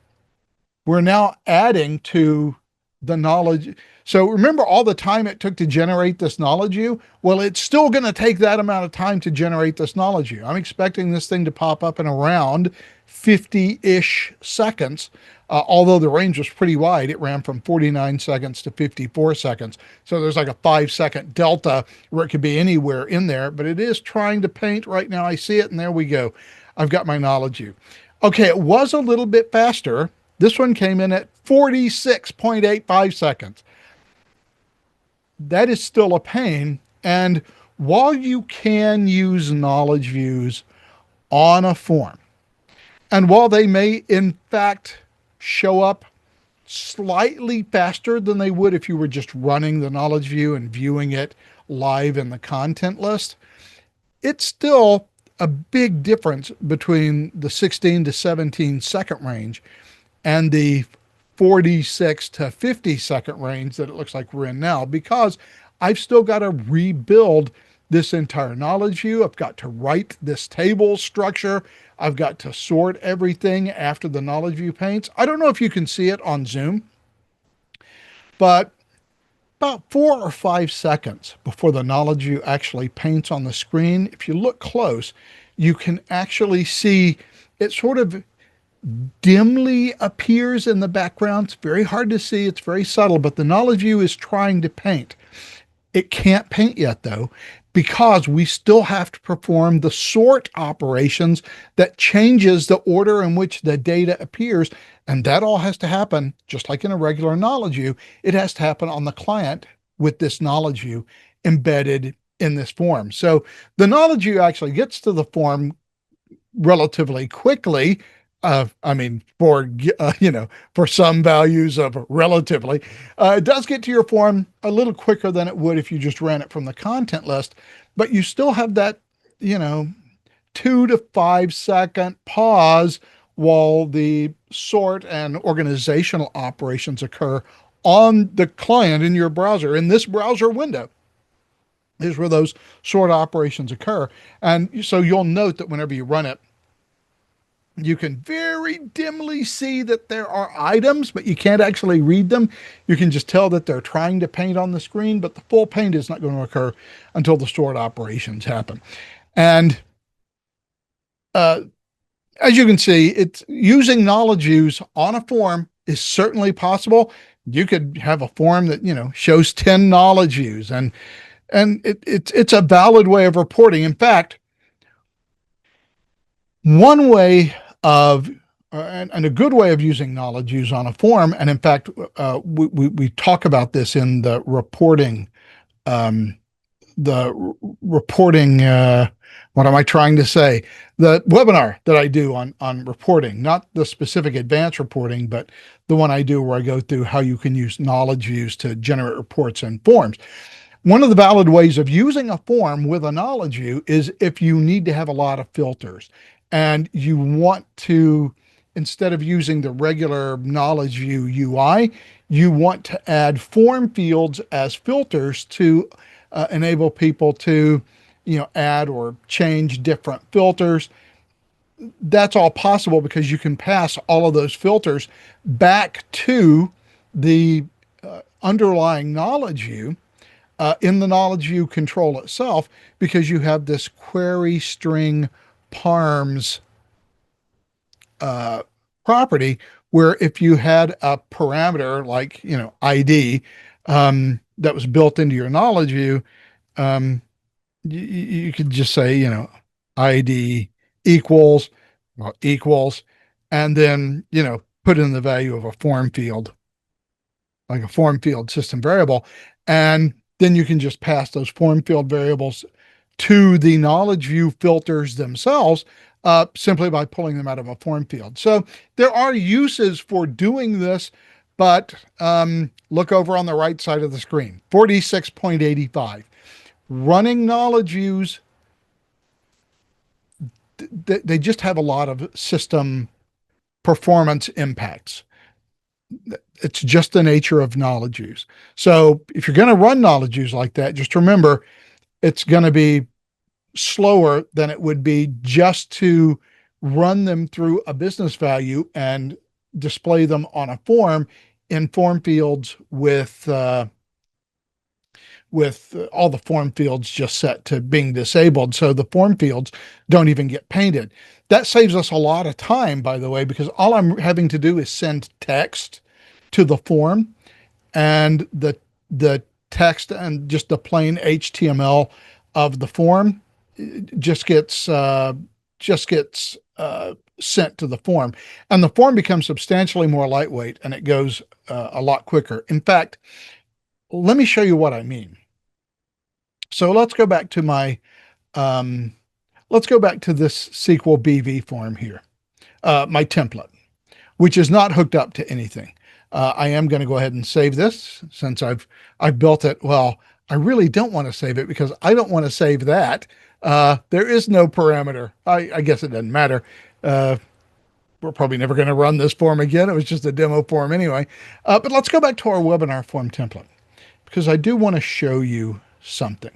we're now adding to the knowledge. So remember all the time it took to generate this knowledge view? Well, it's still going to take that amount of time to generate this knowledge view. I'm expecting this thing to pop up in around 50-ish seconds. Although the range was pretty wide, it ran from 49 seconds to 54 seconds. So there's like a 5-second delta where it could be anywhere in there, but it is trying to paint right now. I see it, and there we go. I've got my knowledge view. Okay, it was a little bit faster. This one came in at 46.85 seconds. That is still a pain. And while you can use knowledge views on a form, and while they may in fact show up slightly faster than they would if you were just running the knowledge view and viewing it live in the content list, it's still a big difference between the 16 to 17 second range and the 46 to 50 second range that it looks like we're in now, because I've still got to rebuild this entire knowledge view. I've got to write this table structure. I've got to sort everything after the knowledge view paints. I don't know if you can see it on Zoom, but about 4 or 5 seconds before the knowledge view actually paints on the screen, if you look close, you can actually see it sort of dimly appears in the background. It's very hard to see. It's very subtle, but the knowledge view is trying to paint. It can't paint yet, though, because we still have to perform the sort operations that changes the order in which the data appears. And that all has to happen, just like in a regular knowledge view, it has to happen on the client with this knowledge view embedded in this form. So the knowledge view actually gets to the form relatively quickly. For some values of relatively, it does get to your form a little quicker than it would if you just ran it from the content list, but you still have that, 2 to 5 second pause while the sort and organizational operations occur on the client in your browser, in this browser window. Is where those sort operations occur. And so you'll note that whenever you run it, you can very dimly see that there are items, but you can't actually read them. You can just tell that they're trying to paint on the screen, but the full paint is not going to occur until the sort operations happen. And as you can see, it's using knowledge views on a form is certainly possible. You could have a form that, shows 10 knowledge views, and it's a valid way of reporting. In fact, one way of and a good way of using knowledge views on a form, and in fact, we talk about this in the reporting reporting, what am I trying to say? The webinar that I do on reporting, not the specific advanced reporting, but the one I do where I go through how you can use knowledge views to generate reports and forms. One of the valid ways of using a form with a knowledge view is if you need to have a lot of filters and you want to, instead of using the regular knowledge view UI, you want to add form fields as filters to enable people to, add or change different filters. That's all possible because you can pass all of those filters back to the underlying knowledge view in the knowledge view control itself, because you have this query string parms property where if you had a parameter like, ID that was built into your knowledge view, you could just say, ID equals, equals, and then, put in the value of a form field, like a form field system variable. And then you can just pass those form field variables to the knowledge view filters themselves simply by pulling them out of a form field. So there are uses for doing this, but look over on the right side of the screen, 46.85. Running knowledge views, they just have a lot of system performance impacts. It's just the nature of knowledge views. So if you're going to run knowledge views like that, just remember it's going to be slower than it would be just to run them through a business value and display them on a form in form fields with all the form fields just set to being disabled. So the form fields don't even get painted. That saves us a lot of time, by the way, because all I'm having to do is send text to the form, and the text and just the plain HTML of the form just gets sent to the form, and the form becomes substantially more lightweight and it goes a lot quicker. In fact, let me show you what I mean. So let's go back to my let's go back to this SQL BV form here, my template, which is not hooked up to anything. I am going to go ahead and save this since I've built it. Well, I really don't want to save it because I don't want to save that. There is no parameter. I guess it doesn't matter. We're probably never going to run this form again. It was just a demo form anyway. But let's go back to our webinar form template because I do want to show you something.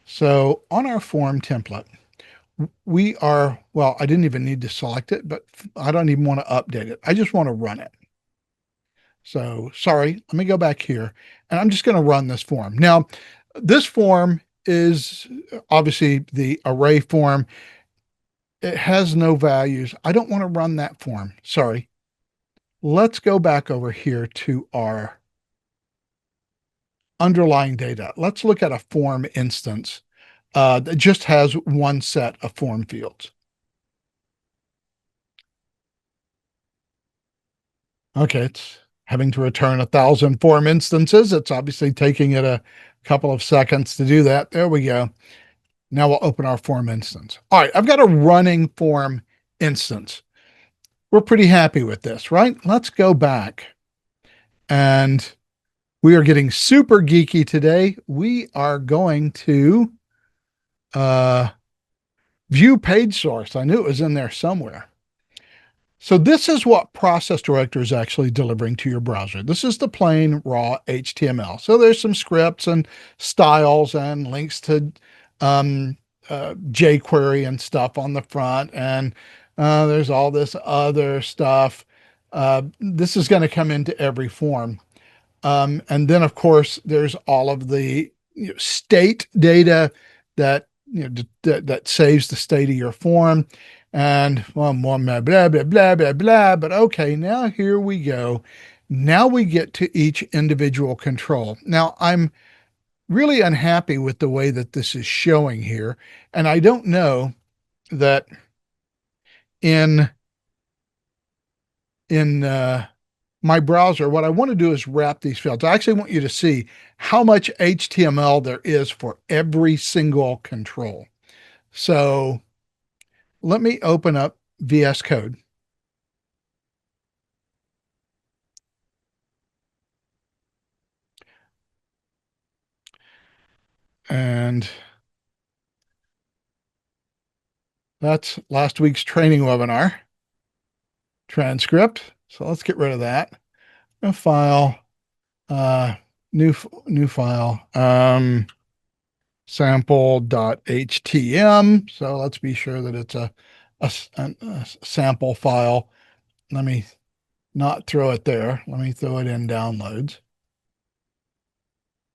So on our form template, we are, well, I didn't even need to select it, but I don't even want to update it. I just want to run it. So sorry, let me go back here and I'm just going to run this form. Now, this form is obviously the array form. It has no values. I don't want to run that form. Sorry. Let's go back over here to our underlying data. Let's look at a form instance that just has one set of form fields. Okay, it's having to return 1,000 form instances. It's obviously taking it a couple of seconds to do that. There we go. Now we'll open our form instance. All right, I've got a running form instance. We're pretty happy with this, right? Let's go back. And we are getting super geeky today. We are going to view page source. I knew it was in there somewhere. So this is what Process Director is actually delivering to your browser. This is the plain raw HTML. So there's some scripts and styles and links to jQuery and stuff on the front. And there's all this other stuff. This is going to come into every form. And then, of course, there's all of the state data that that saves the state of your form, and well, blah blah blah blah blah blah. But okay, now here we go. Now we get to each individual control. Now I'm really unhappy with the way that this is showing here, and I don't know that in my browser, what I want to do is wrap these fields. I actually want you to see how much HTML there is for every single control. So let me open up VS Code. And that's last week's training webinar transcript. So let's get rid of that. A file, uh, new file, sample.htm. So let's be sure that it's a sample file. Let me not throw it there. Let me throw it in downloads.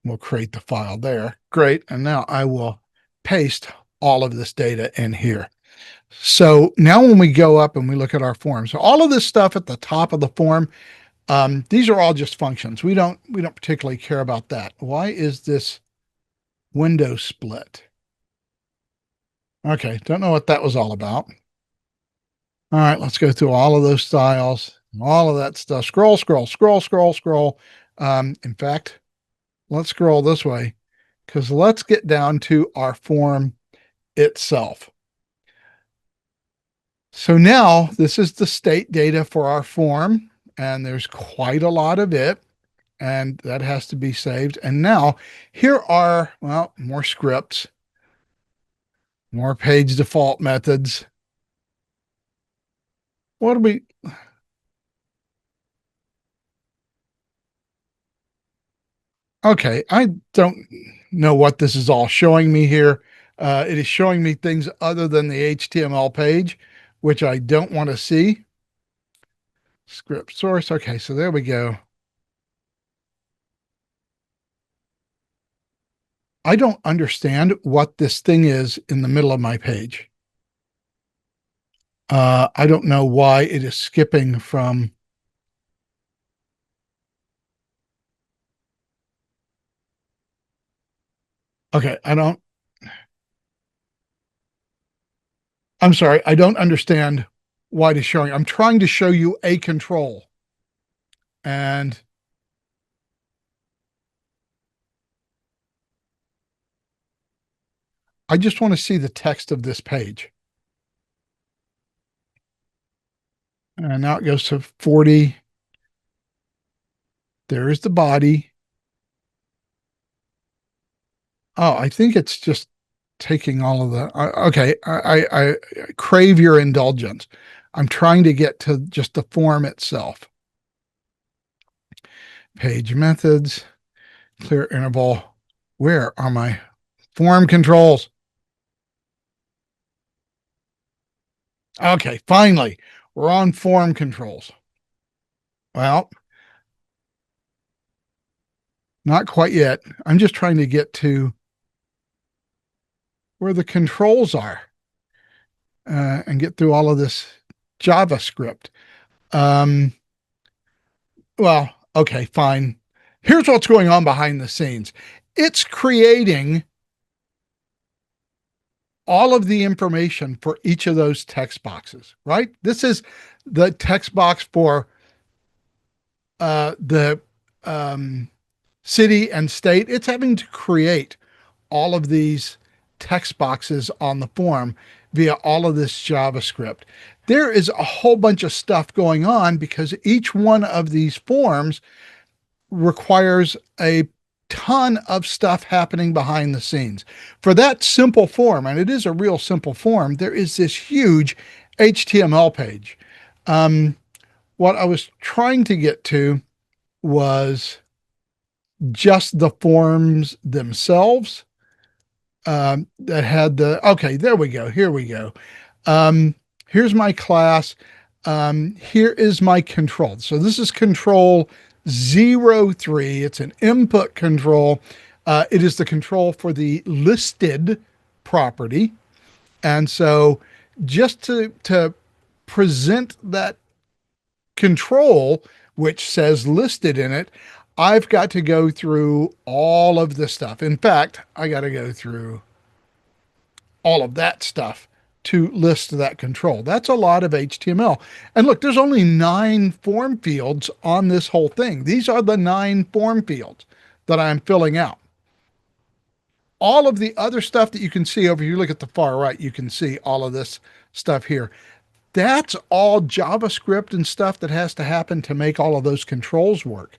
We'll create the file there. Great. And now I will paste all of this data in here. So now when we go up and we look at our form, so all of this stuff at the top of the form, these are all just functions. We don't particularly care about that. Why is this window split? Okay, don't know what that was all about. All right, let's go through all of those styles, all of that stuff. Scroll, scroll, scroll, scroll, scroll. In fact, let's scroll this way because let's get down to our form itself. So now this is the state data for our form, and there's quite a lot of it, and that has to be saved. And now here are, well, more scripts, more page default methods. What do we, okay, I don't know what this is all showing me here. It is showing me things other than the HTML page, which I don't want to see. Script source. Okay, so there we go. I don't understand what this thing is in the middle of my page. I don't know why it is skipping from. Okay, I'm sorry, I don't understand why it is showing. I'm trying to show you a control. And I just want to see the text of this page. And now it goes to 40. There is the body. Oh, I think it's just taking all of the, okay, I crave your indulgence. I'm trying to get to just the form itself. Page methods, clear interval. Where are my form controls? Okay, finally, we're on form controls. Well, not quite yet. I'm just trying to get to where the controls are and get through all of this JavaScript. Um, well, okay, fine. Here's what's going on behind the scenes. It's creating all of the information for each of those text boxes, right? This is the text box for the city and state. It's having to create all of these text boxes on the form via all of this JavaScript. There is a whole bunch of stuff going on because each one of these forms requires a ton of stuff happening behind the scenes. For that simple form, and it is a real simple form, there is this huge HTML page. What I was trying to get to was just the forms themselves that had the, okay, there we go. Here we go. Here's my class. Here is my control. So this is control 03. It's an input control. It is the control for the listed property. And so just to present that control, which says listed in it, I've got to go through all of this stuff. In fact, I got to go through all of that stuff to list that control. That's a lot of HTML. And look, there's only 9 form fields on this whole thing. These are the 9 form fields that I'm filling out. All of the other stuff that you can see over here, look at the far right, you can see all of this stuff here. That's all JavaScript and stuff that has to happen to make all of those controls work.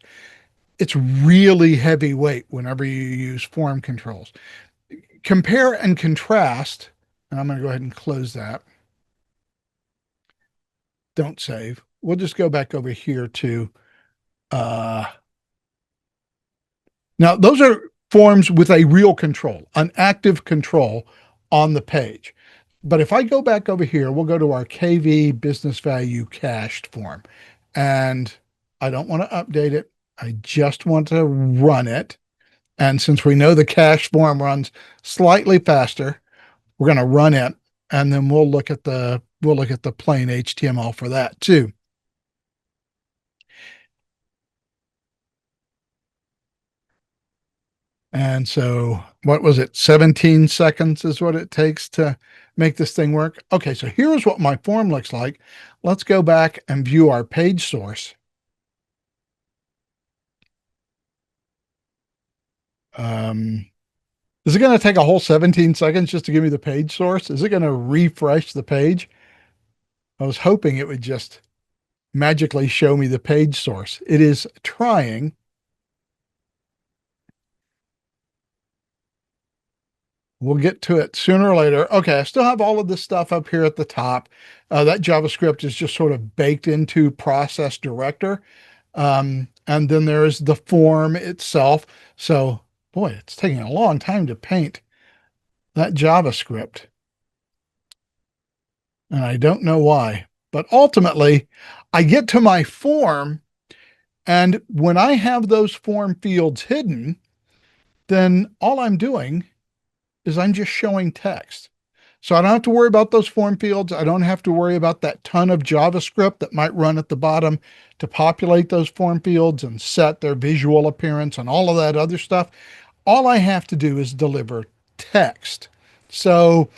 It's really heavyweight whenever you use form controls. Compare and contrast, and I'm going to go ahead and close that. Don't save. We'll just go back over here to, now those are forms with a real control, an active control on the page. But if I go back over here, we'll go to our KV business value cached form, and I don't want to update it. I just want to run it. And since we know the cache form runs slightly faster, we're going to run it, and then we'll look at the plain HTML for that too. And so what was it? 17 seconds is what it takes to make this thing work. Okay, so here's what my form looks like. Let's go back and view our page source. Is it going to take a whole 17 seconds just to give me the page source? Is it going to refresh the page? I was hoping it would just magically show me the page source. It is trying. We'll get to it sooner or later. Okay, I still have all of this stuff up here at the top. That JavaScript is just sort of baked into Process Director. And then there is the form itself. So, boy, it's taking a long time to paint that JavaScript. And I don't know why. But ultimately, I get to my form, and when I have those form fields hidden, then all I'm doing is I'm just showing text. So I don't have to worry about those form fields. I don't have to worry about that ton of JavaScript that might run at the bottom to populate those form fields and set their visual appearance and all of that other stuff. All I have to do is deliver text. So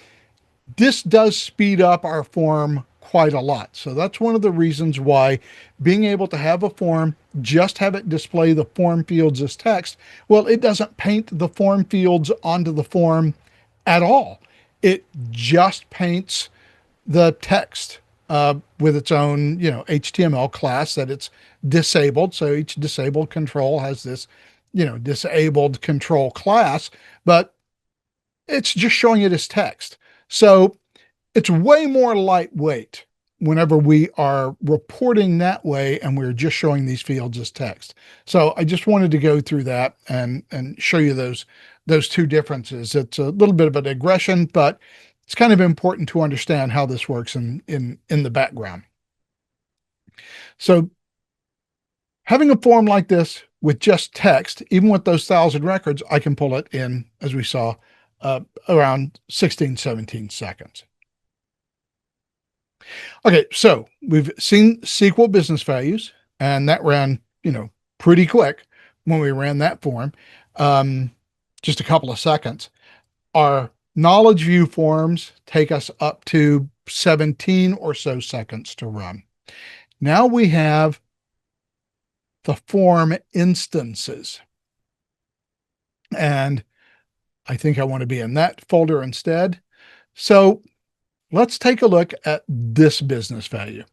this does speed up our form quite a lot. So that's one of the reasons why being able to have a form, just have it display the form fields as text, well, it doesn't paint the form fields onto the form at all. It just paints the text with its own, HTML class that it's disabled. So each disabled control has this, disabled control class, but it's just showing it as text. So it's way more lightweight whenever we are reporting that way and we're just showing these fields as text. So I just wanted to go through that and show you those two differences. It's a little bit of a digression, but it's kind of important to understand how this works in the background. So having a form like this with just text, even with those 1,000 records, I can pull it in, as we saw, around 16, 17 seconds. Okay, so we've seen SQL business values, and that ran, pretty quick when we ran that form, just a couple of seconds. Our knowledge view forms take us up to 17 or so seconds to run. Now we have the form instances, and I think I want to be in that folder instead. So let's take a look at this business value.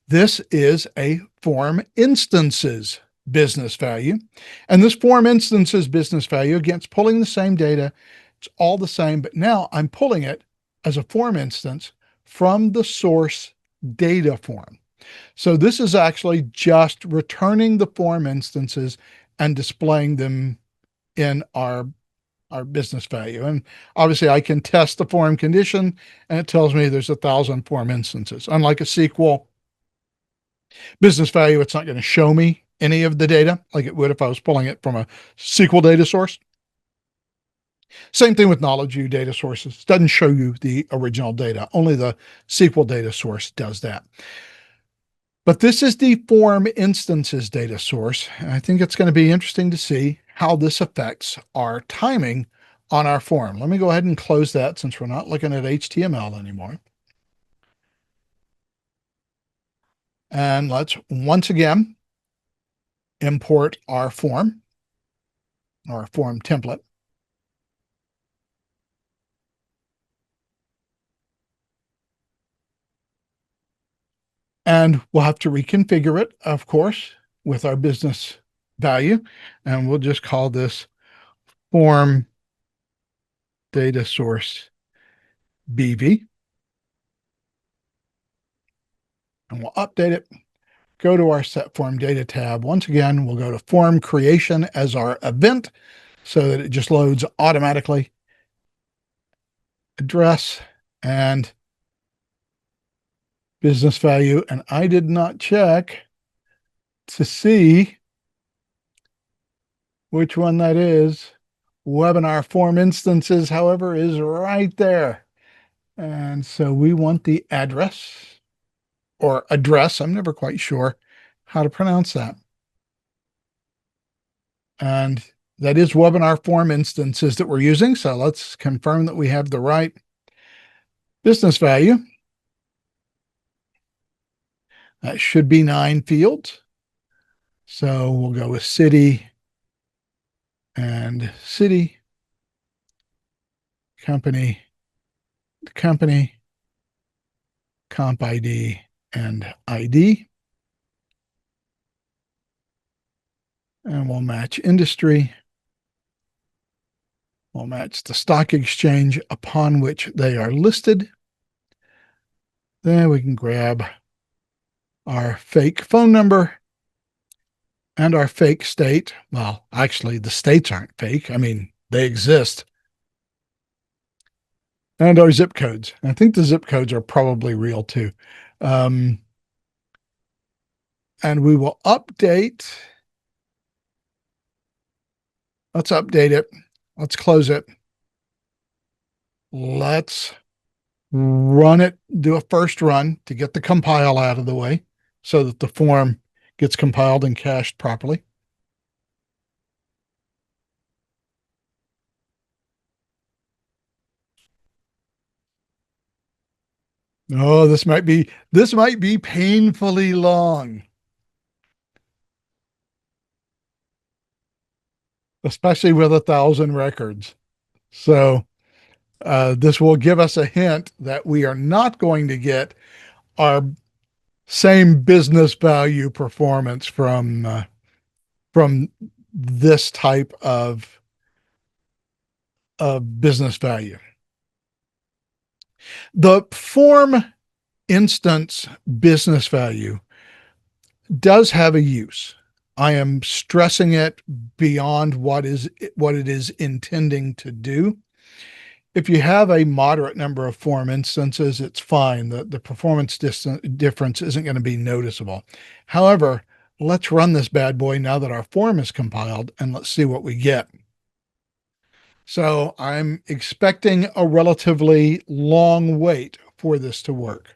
This is a form instances business value. And this form instances business value, again, it's pulling the same data. It's all the same, but now I'm pulling it as a form instance from the source data form. So this is actually just returning the form instances and displaying them in our business value. And obviously I can test the form condition and it tells me there's 1,000 form instances. Unlike a SQL business value, it's not going to show me any of the data like it would if I was pulling it from a SQL data source. Same thing with knowledge view data sources. It doesn't show you the original data. Only the SQL data source does that. But this is the form instances data source. And I think it's going to be interesting to see how this affects our timing on our form. Let me go ahead and close that since we're not looking at HTML anymore. And let's once again import our form template. And we'll have to reconfigure it, of course, with our business value. And we'll just call this form data source BV. And we'll update it. Go to our set form data tab. Once again, we'll go to form creation as our event so that it just loads automatically. Address and business value. And I did not check to see which one that is. Webinar form instances, however, is right there. And so we want the address or address. I'm never quite sure how to pronounce that. And that is webinar form instances that we're using. So let's confirm that we have the right business value. That should be 9 fields. So we'll go with city and city, company, comp ID, and ID. And we'll match industry. We'll match the stock exchange upon which they are listed. Then we can grab our fake phone number and our fake state. Well, actually, the states aren't fake. I mean, they exist. And our zip codes. I think the zip codes are probably real too. And we will update. Let's update it. Let's close it. Let's run it, do a first run to get the compile out of the way so that the form gets compiled and cached properly. Oh, this might be painfully long, especially with 1,000 records. So this will give us a hint that we are not going to get our same business value performance from this type of business value. The form instance business value does have a use. I am stressing it beyond what it is intending to do. If you have a moderate number of form instances, it's fine. The performance difference isn't going to be noticeable. However, let's run this bad boy now that our form is compiled, and let's see what we get. So I'm expecting a relatively long wait for this to work.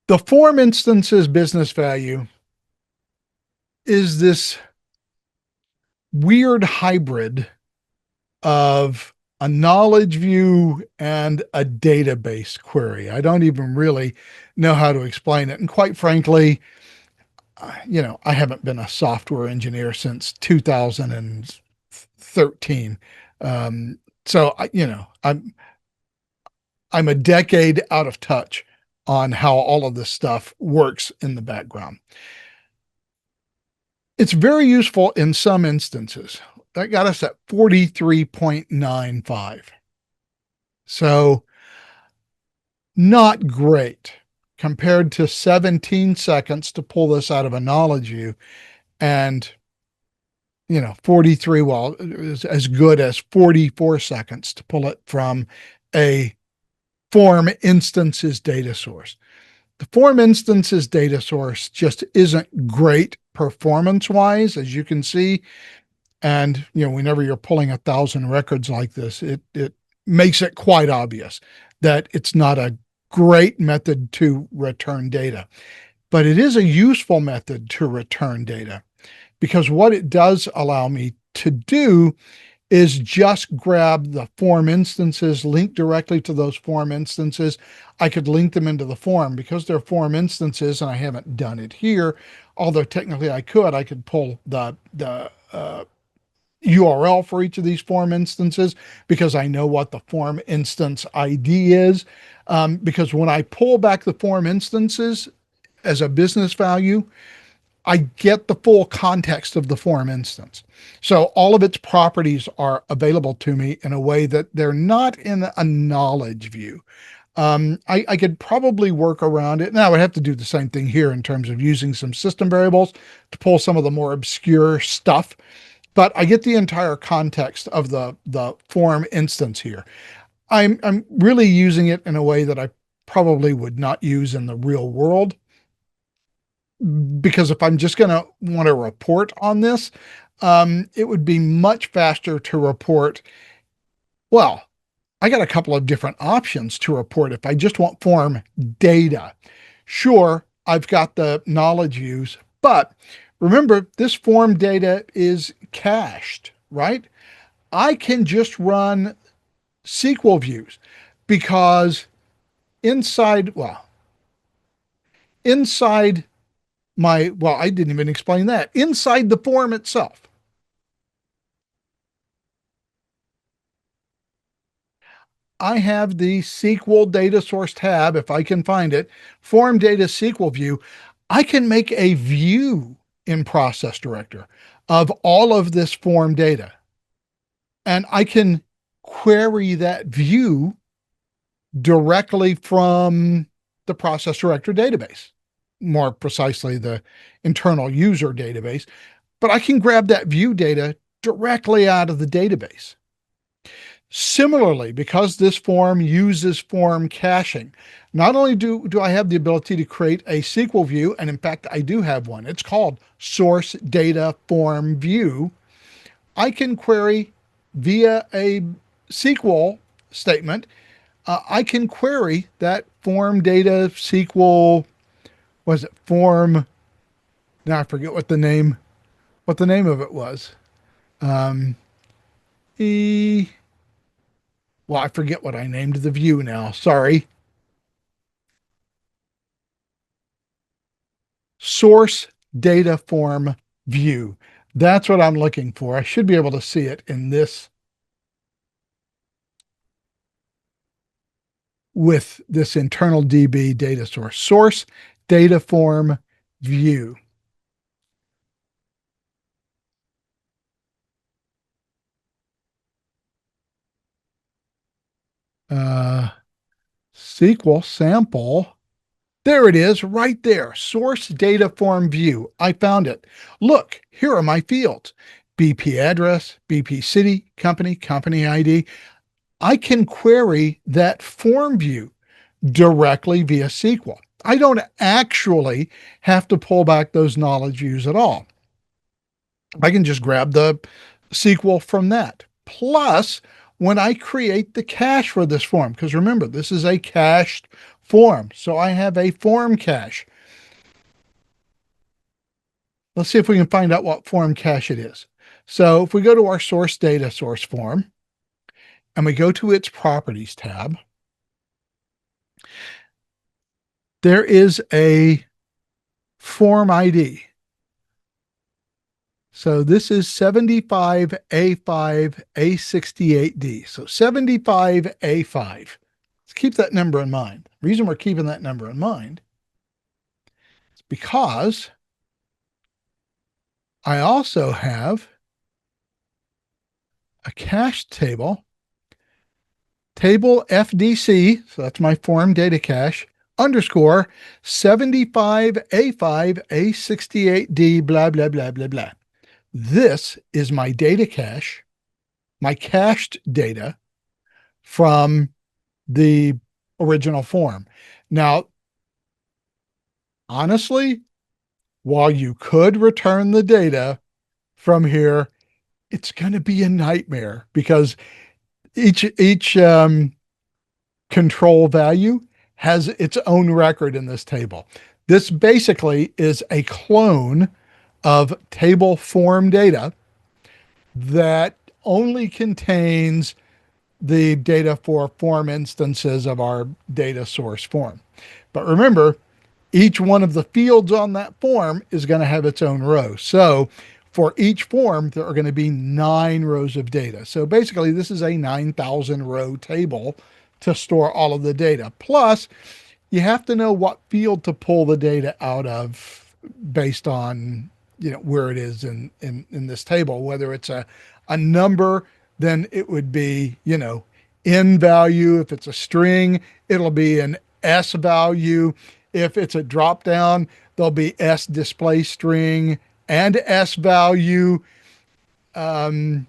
The form instance's business value is this weird hybrid of a knowledge view and a database query. I don't even really know how to explain it. And quite frankly, I haven't been a software engineer since 2013. So I'm a decade out of touch on how all of this stuff works in the background. It's very useful in some instances. That got us at 43.95. So not great compared to 17 seconds to pull this out of a knowledge view, and 43, well, is as good as 44 seconds to pull it from a form instances data source. The form instances data source just isn't great performance wise, as you can see. And, whenever you're pulling 1,000 records like this, it makes it quite obvious that it's not a great method to return data, but it is a useful method to return data, because what it does allow me to do is just grab the form instances, link directly to those form instances. I could link them into the form because they're form instances, and I haven't done it here. Although technically I could pull the URL for each of these form instances because I know what the form instance ID is. Because when I pull back the form instances as a business value, I get the full context of the form instance. So all of its properties are available to me in a way that they're not in a knowledge view. I could probably work around it. Now I would have to do the same thing here in terms of using some system variables to pull some of the more obscure stuff, but I get the entire context of the form instance here. I'm really using it in a way that I probably would not use in the real world, because if I'm just going to want to report on this, it would be much faster to report. Well, I got a couple of different options to report if I just want form data. Sure, I've got the knowledge views, but remember, this form data is cached, right? I can just run SQL views because inside I didn't even explain that. Inside the form itself, I have the SQL data source tab, if I can find it, form data SQL view. I can make a view in Process Director of all of this form data. And I can query that view directly from the Process Director database, more precisely the internal user database. But I can grab that view data directly out of the database. Similarly, because this form uses form caching, not only do I have the ability to create a SQL view, and in fact, I do have one. It's called source data form view. I can query via a SQL statement. I can query that form data SQL. Was it form? Now I forget what the name of it was. Um, e Well, I forget what I named the view now. Sorry. Source data form view. That's what I'm looking for. I should be able to see it in this with this internal DB data source. Source data form view. Uh, SQL sample. There it is right there. Source data form view. I found it. Look, here are my fields. BP address, BP city, company, company ID. I can query that form view directly via SQL. I don't actually have to pull back those knowledge views at all. I can just grab the SQL from that. Plus, when I create the cache for this form, because remember, this is a cached form. So I have a form cache. Let's see if we can find out what form cache it is. So if we go to our source data source form and we go to its properties tab, there is a form ID. So this is 75A5A68D. So 75A5. Let's keep that number in mind. The reason we're keeping that number in mind is because I also have a cache table, table FDC, so that's my form data cache, underscore 75A5A68D, blah, blah, blah, blah, blah. This is my data cache, my cached data from the original form. Now, honestly, while you could return the data from here, it's going to be a nightmare because each control value has its own record in this table. This basically is a clone of table form data that only contains the data for form instances of our data source form. But remember, each one of the fields on that form is going to have its own row. So for each form, there are going to be 9 rows of data. So basically, this is a 9,000 row table to store all of the data. Plus, you have to know what field to pull the data out of based on where it is in this table. Whether it's a number, then it would be in value. If it's a string, it'll be an S value. If it's a drop down, there'll be S display string and S value. You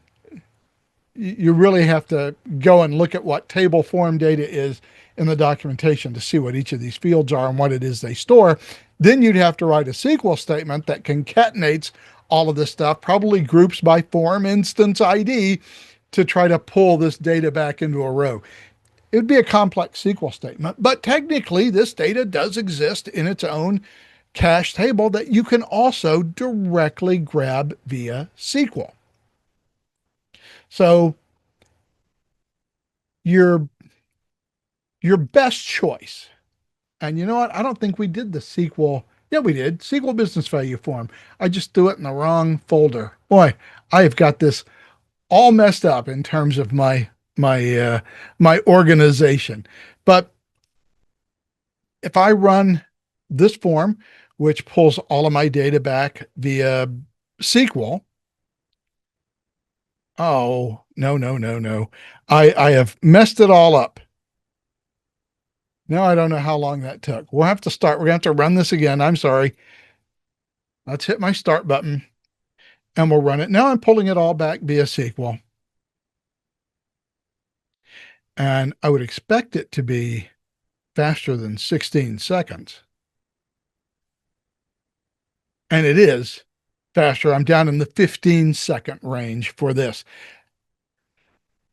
really have to go and look at what table form data is in the documentation to see what each of these fields are and what it is they store. Then you'd have to write a SQL statement that concatenates all of this stuff, probably groups by form instance ID, to try to pull this data back into a row. It would be a complex SQL statement, but technically this data does exist in its own cache table that you can also directly grab via SQL. So your best choice, and you know what? I don't think we did the SQL. Yeah, we did. SQL business value form. I just threw it in the wrong folder. Boy, I have got this all messed up in terms of my organization. But if I run this form, which pulls all of my data back via SQL, oh, no. I have messed it all up. Now I don't know how long that took. We'll have to start. We're going to have to run this again. I'm sorry. Let's hit my start button and we'll run it. Now I'm pulling it all back via SQL. And I would expect it to be faster than 16 seconds. And it is faster. I'm down in the 15-second range for this.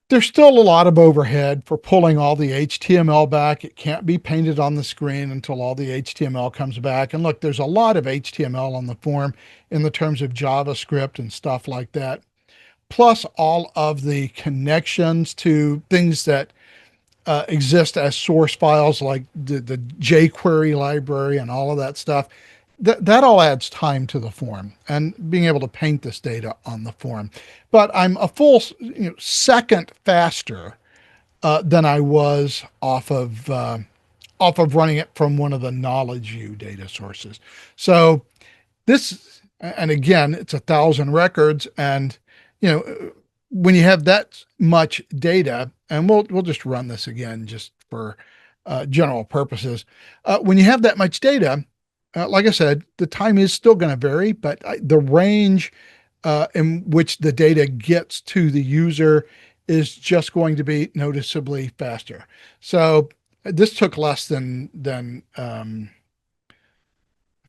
There's still a lot of overhead for pulling all the HTML back. It can't be painted on the screen until all the HTML comes back. And look, there's a lot of HTML on the form in the terms of JavaScript and stuff like that. Plus all of the connections to things that exist as source files, like the jQuery library and all of that stuff. That all adds time to the form and being able to paint this data on the form. But I'm a full second faster than I was off of running it from one of the Knowledge U data sources. So this, and again, it's 1,000 records, and when you have that much data, and we'll just run this again just for general purposes. When you have that much data, like I said, the time is still going to vary, but the range in which the data gets to the user is just going to be noticeably faster. So this took less than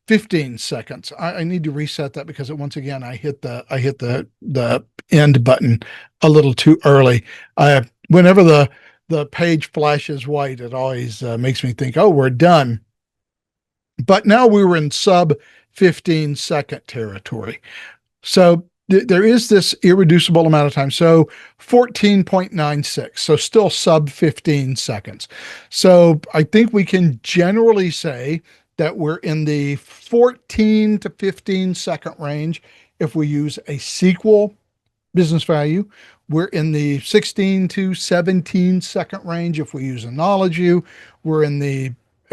15 seconds. I need to reset that because once again I hit the end button a little too early. Whenever the page flashes white, it always makes me think, oh, we're done. But now we were in sub 15-second territory. So there is this irreducible amount of time. So 14.96, so still sub 15 seconds. So I think we can generally say that we're in the 14 to 15 second range if we use a SQL business value. We're in the 16 to 17 second range if we use a Knowledge U.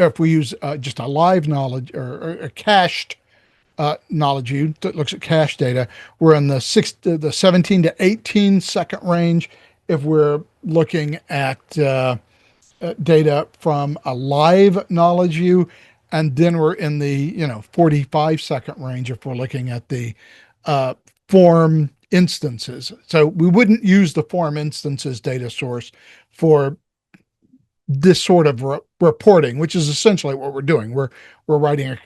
If we use just a live knowledge or a cached Knowledge U that looks at cache data, we're in the 17 to 18 second range if we're looking at data from a live Knowledge U, and then we're in the 45-second range if we're looking at the form instances. So we wouldn't use the form instances data source for this sort of reporting, which is essentially what we're doing. We're writing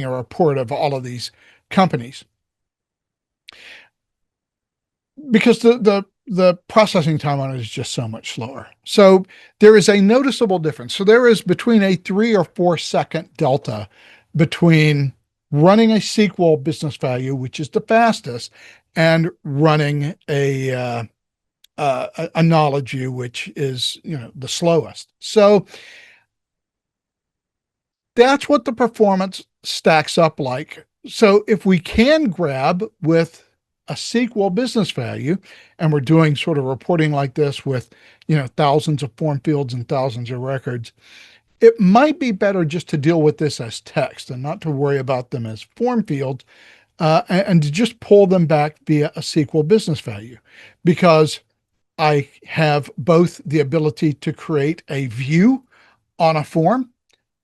a report of all of these companies, because the processing time on it is just so much slower. So there is a noticeable difference. So there is between a 3 or 4 second delta between running a SQL business value, which is the fastest, and running a knowledge view, which is, the slowest. So that's what the performance stacks up like. So if we can grab with a SQL business value, and we're doing sort of reporting like this with, thousands of form fields and thousands of records, it might be better just to deal with this as text and not to worry about them as form fields, and to just pull them back via a SQL business value, because I have both the ability to create a view on a form,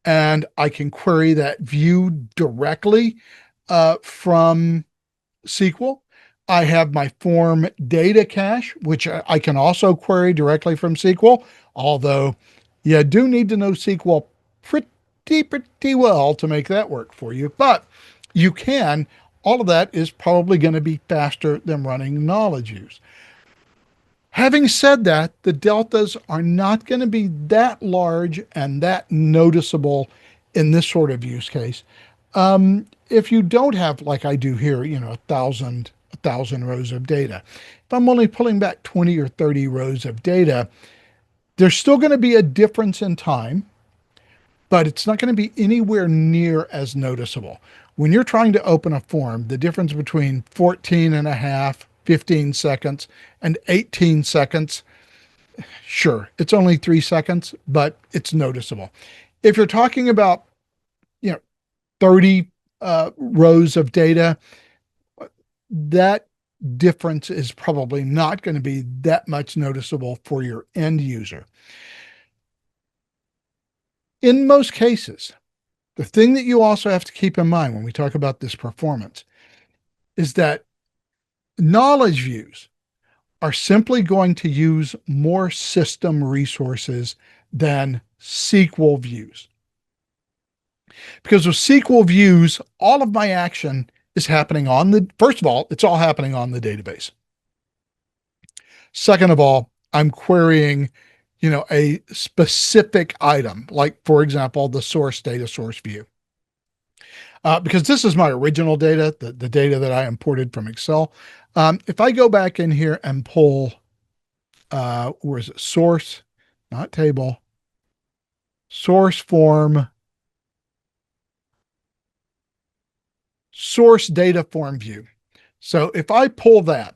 and I can query that view directly from SQL. I have my form data cache, which I can also query directly from SQL, although you do need to know SQL pretty well to make that work for you. But you can. All of that is probably going to be faster than running knowledge views. Having said that, the deltas are not going to be that large and that noticeable in this sort of use case. If you don't have, like I do here, a thousand rows of data, if I'm only pulling back 20 or 30 rows of data, there's still going to be a difference in time, but it's not going to be anywhere near as noticeable. When you're trying to open a form, the difference between 14 and a half, 15 seconds, and 18 seconds, sure, it's only 3 seconds, but it's noticeable. If you're talking about, 30 rows of data, that difference is probably not going to be that much noticeable for your end user. In most cases, the thing that you also have to keep in mind when we talk about this performance is that knowledge views are simply going to use more system resources than SQL views. Because with SQL views, all of my action is happening first of all, it's all happening on the database. Second of all, I'm querying, a specific item, like, for example, the source data source view. Because this is my original data, the data that I imported from Excel. If I go back in here and pull, where is it? Source, not table, source form, source data form view. So if I pull that,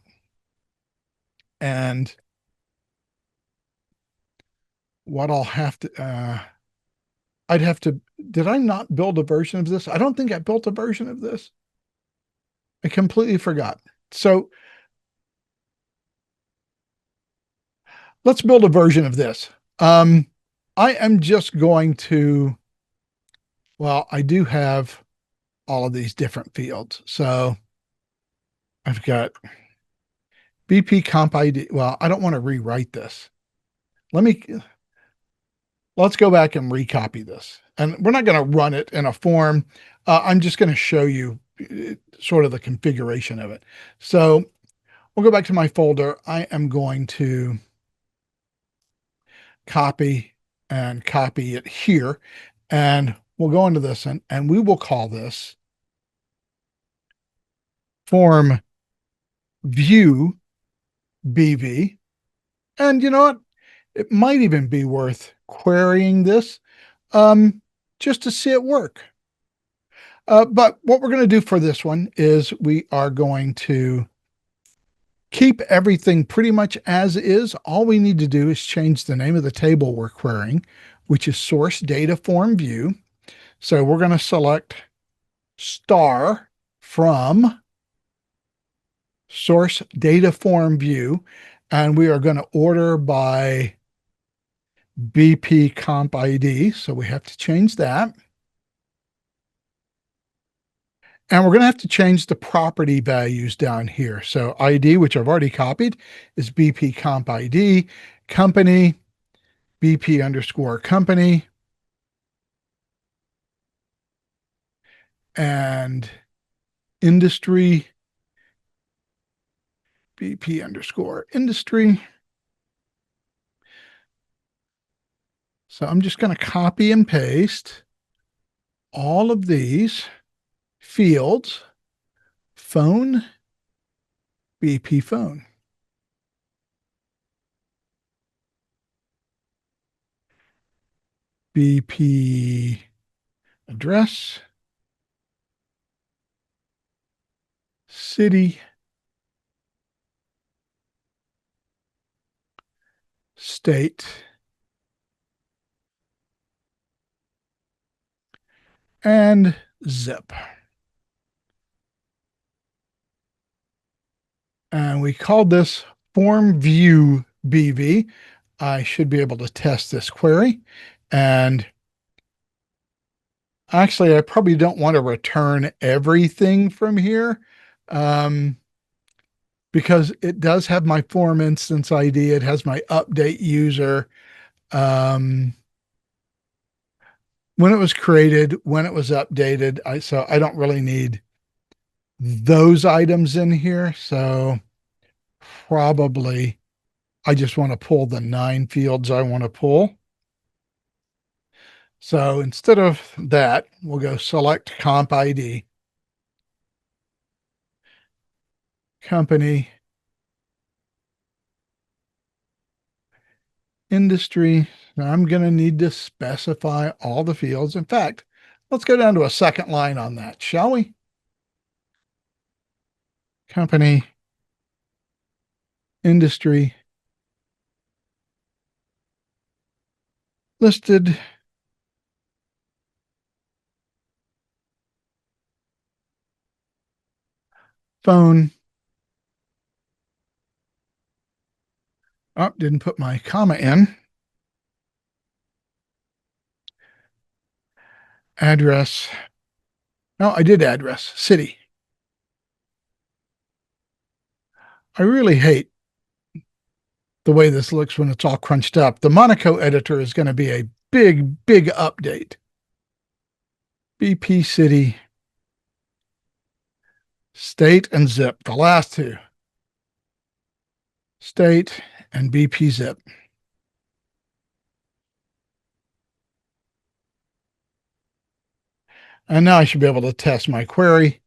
and what I'll have to, I'd have to, did I not build a version of this? I don't think I built a version of this. I completely forgot. So let's build a version of this. I am just going to, well, I do have all of these different fields. So I've got BP comp ID. Well, I don't want to rewrite this. Let's go back and recopy this. And we're not going to run it in a form. I'm just going to show you sort of the configuration of it. So we'll go back to my folder. I am going to copy and copy it here. And we'll go into this and we will call this form view BV. And you know what? It might even be worth querying this just to see it work. But what we're going to do for this one is we are going to keep everything pretty much as is. All we need to do is change the name of the table we're querying, which is source data form view. So we're going to select star from source data form view, and we are going to order by BP comp ID. So we have to change that. And we're going to have to change the property values down here. So ID, which I've already copied, is BP comp ID, company, BP underscore company, and industry, BP underscore industry. So I'm just going to copy and paste all of these fields, phone, BP phone. BP address. City. State. And zip. And we called this form view BV. I should be able to test this query. And actually, I probably don't want to return everything from here because it does have my form instance ID. It has my update user, when it was created, when it was updated. So I don't really need those items in here. So probably I just want to pull the 9 fields I want to pull. So instead of that, we'll go select comp ID, company, industry. Now I'm going to need to specify all the fields. In fact, let's go down to a second line on that, shall we? Company, industry, listed, phone. Oh, didn't put my comma in. Address. No, I did address. City. I really hate the way this looks when it's all crunched up. The Monaco editor is going to be a big, big update. BP City, state and zip, the last two. State and BP zip. And now I should be able to test my query.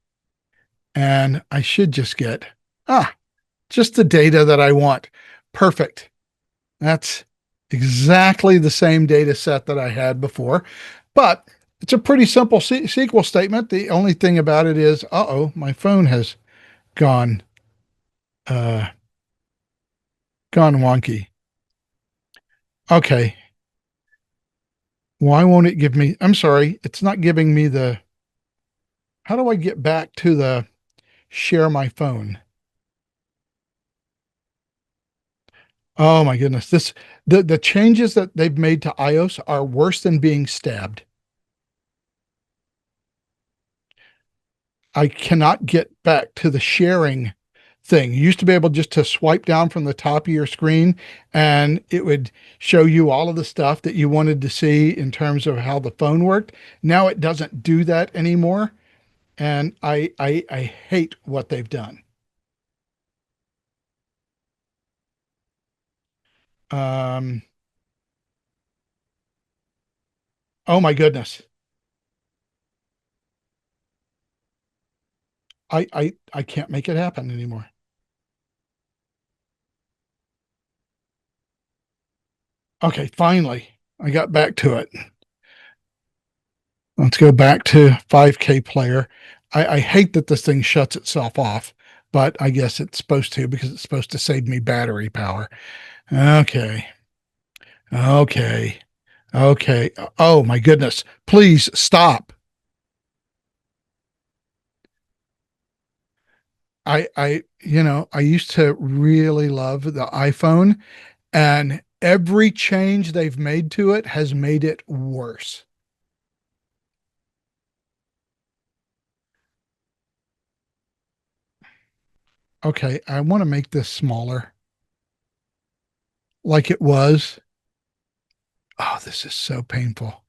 And I should just get, just the data that I want. Perfect. That's exactly the same data set that I had before. But it's a pretty simple SQL statement. The only thing about it is, my phone has gone wonky. Okay. Why won't it give me, I'm sorry, it's not giving me how do I get back to the share my phone? Oh my goodness. The changes that they've made to iOS are worse than being stabbed. I cannot get back to the sharing thing. You used to be able just to swipe down from the top of your screen and it would show you all of the stuff that you wanted to see in terms of how the phone worked. Now it doesn't do that anymore. And I hate what they've done. Oh my goodness. I can't make it happen anymore. Okay, finally, I got back to it. Let's go back to 5K player. I hate that this thing shuts itself off, but I guess it's supposed to because it's supposed to save me battery power. Okay. Okay. Okay. Oh my goodness. Please stop. I used to really love the iPhone, and every change they've made to it has made it worse. Okay, I want to make this smaller like it was. Oh, this is so painful.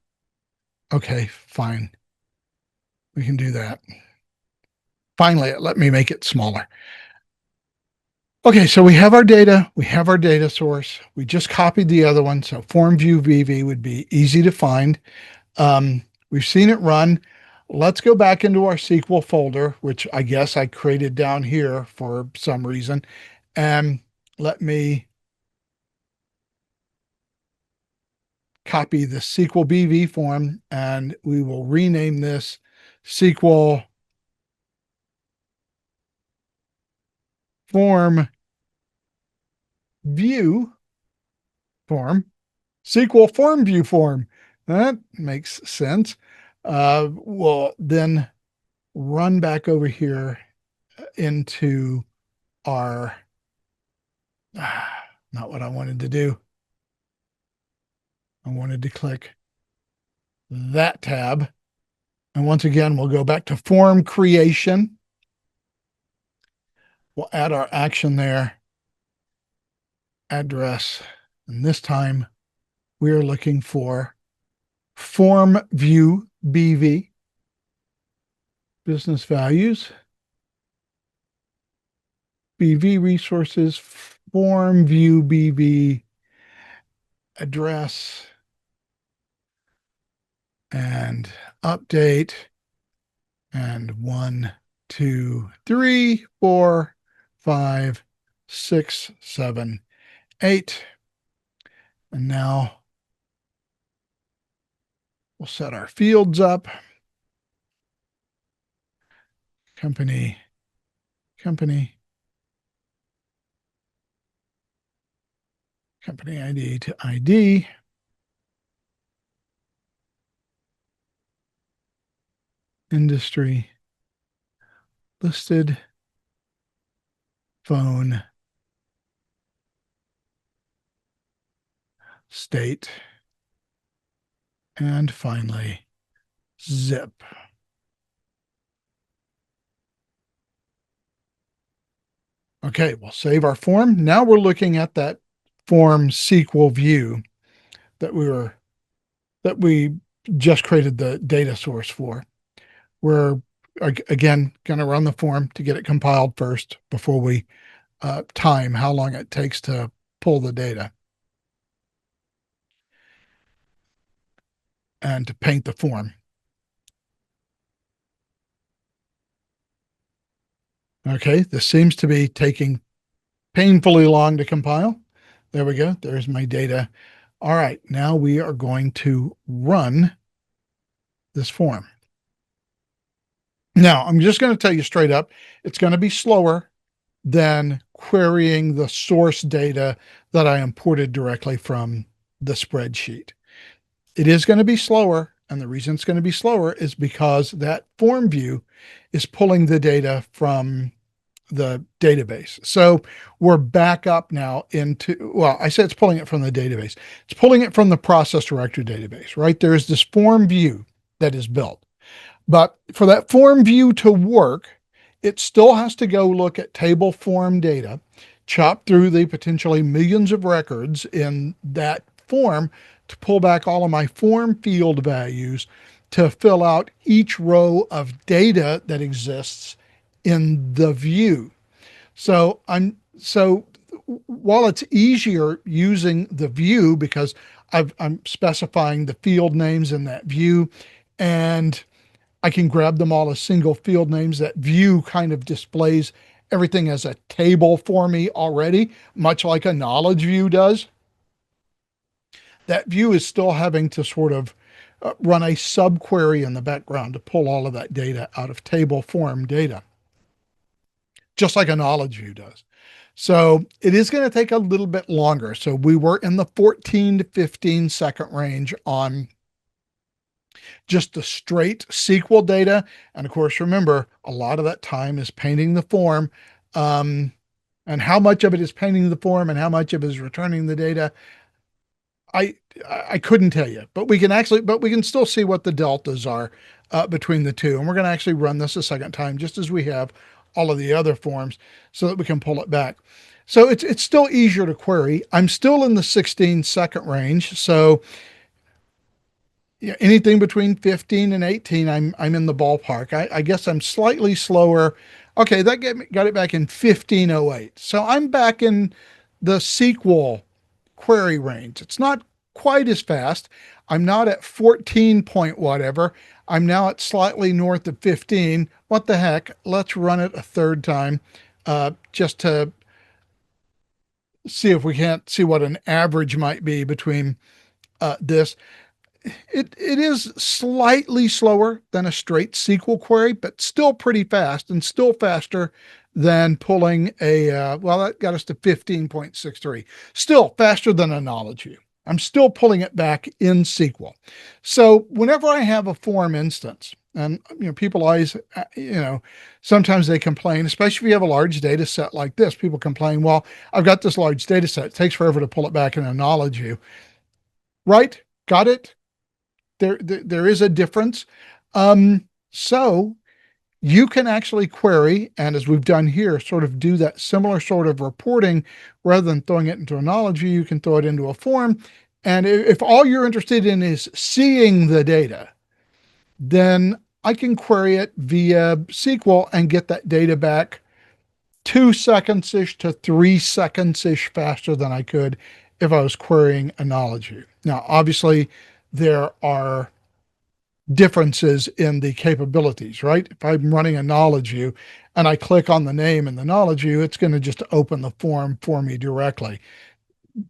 Okay, fine. We can do that. Finally, it let me make it smaller. Okay, so we have our data. We have our data source. We just copied the other one. So form view VV would be easy to find. We've seen it run. let's go back into our SQL folder, which I guess I created down here for some reason. And let me copy the SQL BV form, and we will rename this SQL form view form, SQL form view form. That makes sense. We'll then run back over here into our, not what I wanted to do. I wanted to click that tab. And once again, we'll go back to form creation. We'll add our action there, address. And this time we're looking for form view BV, business values, BV resources, form view BV, address, and update. And 1, 2, 3, 4, 5, 6, 7, 8. And now we'll set our fields up. Company, company, company ID to ID. Industry, listed, phone, state, and finally, zip. Okay, we'll save our form. Now we're looking at that form SQL view that we just created the data source for. We're again going to run the form to get it compiled first before we time how long it takes to pull the data and to paint the form. Okay, this seems to be taking painfully long to compile. There we go. There's my data. All right, now we are going to run this form. Now, I'm just going to tell you straight up, it's going to be slower than querying the source data that I imported directly from the spreadsheet. It is going to be slower, and the reason it's going to be slower is because that form view is pulling the data from the database. So we're back up now into, well, I said it's pulling it from the database. It's pulling it from the process directory database, right? There is this form view that is built. But for that form view to work, it still has to go look at table form data, chop through the potentially millions of records in that form to pull back all of my form field values to fill out each row of data that exists in the view. So while it's easier using the view because I'm specifying the field names in that view, and I can grab them all as single field names. That view kind of displays everything as a table for me already, much like a knowledge view does. That view is still having to sort of run a subquery in the background to pull all of that data out of table form data, just like a knowledge view does. So it is going to take a little bit longer. So we were in the 14 to 15 second range on just the straight SQL data. And of course, remember, a lot of that time is painting the form. And how much of it is painting the form and how much of it is returning the data, I couldn't tell you, but we can still see what the deltas are between the two. And we're going to actually run this a second time, just as we have all of the other forms, so that we can pull it back. So it's still easier to query. I'm still in the 16 second range. So yeah, anything between 15 and 18, I'm in the ballpark. I guess I'm slightly slower. Okay, that got it back in 1508. So I'm back in the SQL query range. It's not quite as fast. I'm not at 14 point whatever. I'm now at slightly north of 15. What the heck? Let's run it a third time just to see if we can't see what an average might be between this. It is slightly slower than a straight SQL query, but still pretty fast and still faster than pulling well, that got us to 15.63. Still faster than a knowledge view. I'm still pulling it back in SQL. So whenever I have a form instance, and people always, sometimes they complain, especially if you have a large data set like this, people complain, well, I've got this large data set. It takes forever to pull it back in a knowledge view. Right? Got it? There is a difference. So you can actually query, and as we've done here, sort of do that similar sort of reporting. Rather than throwing it into a knowledge view, you can throw it into a form. And if all you're interested in is seeing the data, then I can query it via SQL and get that data back 2 seconds-ish to 3 seconds-ish faster than I could if I was querying a knowledge view. Now, obviously, there are differences in the capabilities, right? If I'm running a knowledge view and I click on the name in the knowledge view, it's going to just open the form for me directly.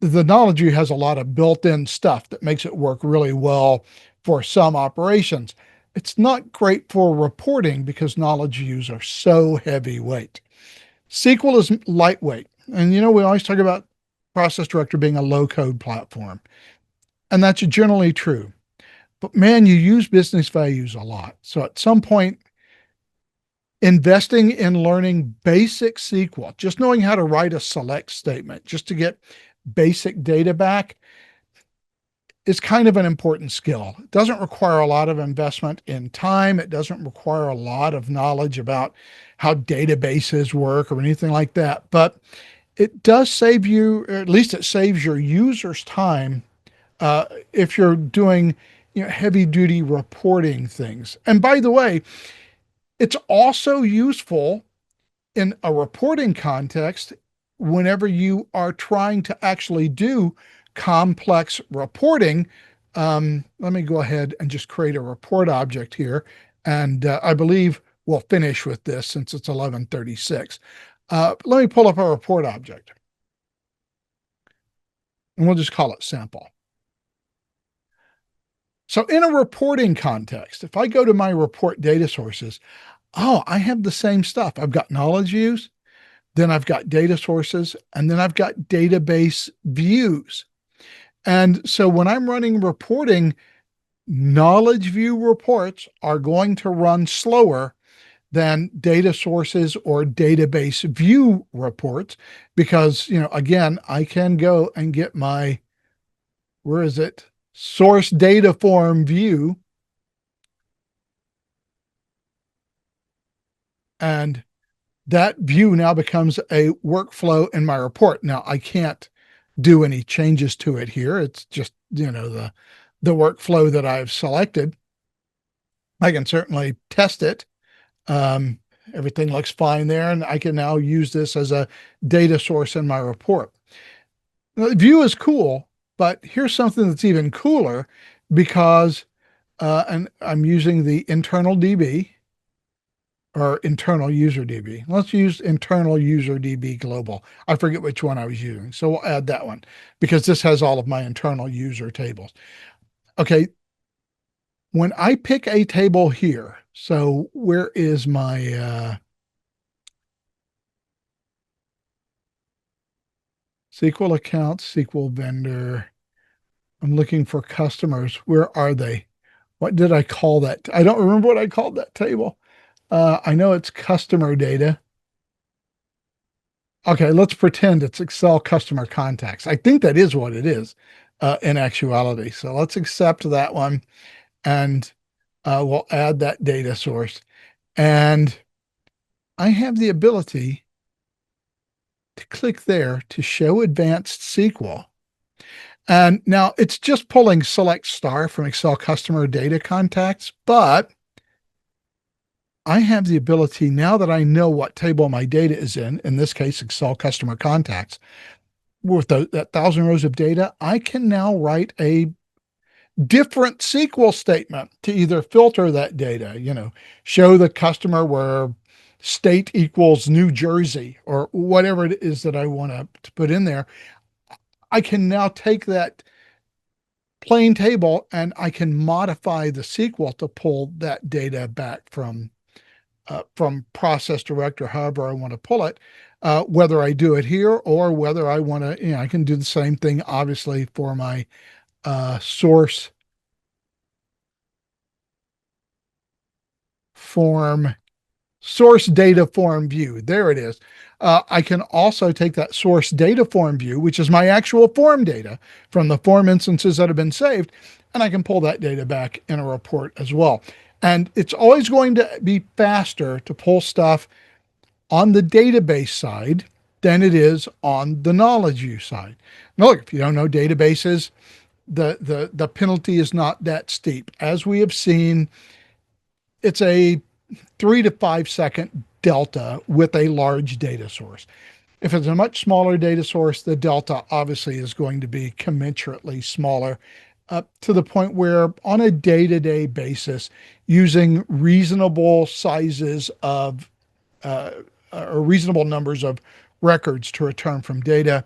The knowledge view has a lot of built-in stuff that makes it work really well for some operations. It's not great for reporting because knowledge views are so heavyweight. SQL is lightweight. And we always talk about Process Director being a low-code platform. And that's generally true. But man, you use business values a lot. So at some point, investing in learning basic SQL, just knowing how to write a select statement, just to get basic data back, is kind of an important skill. It doesn't require a lot of investment in time. It doesn't require a lot of knowledge about how databases work or anything like that. But it does save you, or at least it saves your users time if you're doing heavy duty reporting things. And by the way, it's also useful in a reporting context whenever you are trying to actually do complex reporting. Let me go ahead and just create a report object here. And I believe we'll finish with this since it's 11:36. Let me pull up a report object. And we'll just call it sample. So in a reporting context, if I go to my report data sources, I have the same stuff. I've got knowledge views, then I've got data sources, and then I've got database views. And so when I'm running reporting, knowledge view reports are going to run slower than data sources or database view reports because, again, I can go and get my, where is it? Source data form view. And that view now becomes a workflow in my report. Now I can't do any changes to it here. It's just, the workflow that I've selected. I can certainly test it. Everything looks fine there. And I can now use this as a data source in my report. Now, the view is cool, but here's something that's even cooler because, and I'm using the internal DB or internal user DB. Let's use internal user DB global. I forget which one I was using. So we'll add that one because this has all of my internal user tables. Okay. When I pick a table here, so where is my SQL accounts, SQL vendor? I'm looking for customers. Where are they? What did I call that? I don't remember what I called that table. I know it's customer data. Okay, let's pretend it's Excel customer contacts. I think that is what it is in actuality. So let's accept that one and we'll add that data source. And I have the ability to click there to show advanced SQL. And now it's just pulling select star from Excel customer data contacts, but I have the ability, now that I know what table my data is in this case, Excel customer contacts, with that 1,000 rows of data, I can now write a different SQL statement to either filter that data, show the customer where state equals New Jersey or whatever it is that I want to put in there. I can now take that plain table and I can modify the SQL to pull that data back from Process Direct or however I want to pull it, whether I do it here or whether I want to, I can do the same thing, obviously, for my source data form view. There it is. I can also take that source data form view, which is my actual form data from the form instances that have been saved, and I can pull that data back in a report as well. And it's always going to be faster to pull stuff on the database side than it is on the knowledge use side. Now, look, if you don't know databases, the penalty is not that steep. As we have seen, it's a 3 to 5 second delta with a large data source. If it's a much smaller data source, the delta obviously is going to be commensurately smaller, up to the point where on a day-to-day basis, using reasonable sizes of or reasonable numbers of records to return from data,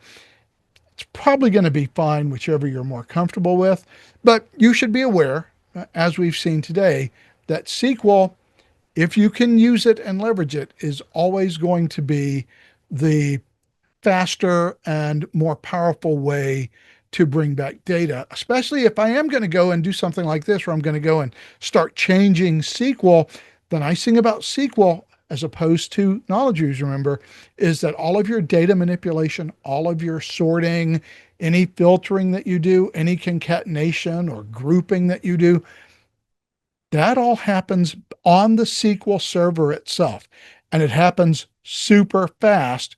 it's probably going to be fine, whichever you're more comfortable with. But you should be aware, as we've seen today, that SQL, if you can use it and leverage it, is always going to be the faster and more powerful way to bring back data, especially if I am going to go and do something like this, where I'm going to go and start changing SQL. The nice thing about SQL, as opposed to knowledge use, remember, is that all of your data manipulation, all of your sorting, any filtering that you do, any concatenation or grouping that you do, that all happens on the SQL server itself. And it happens super fast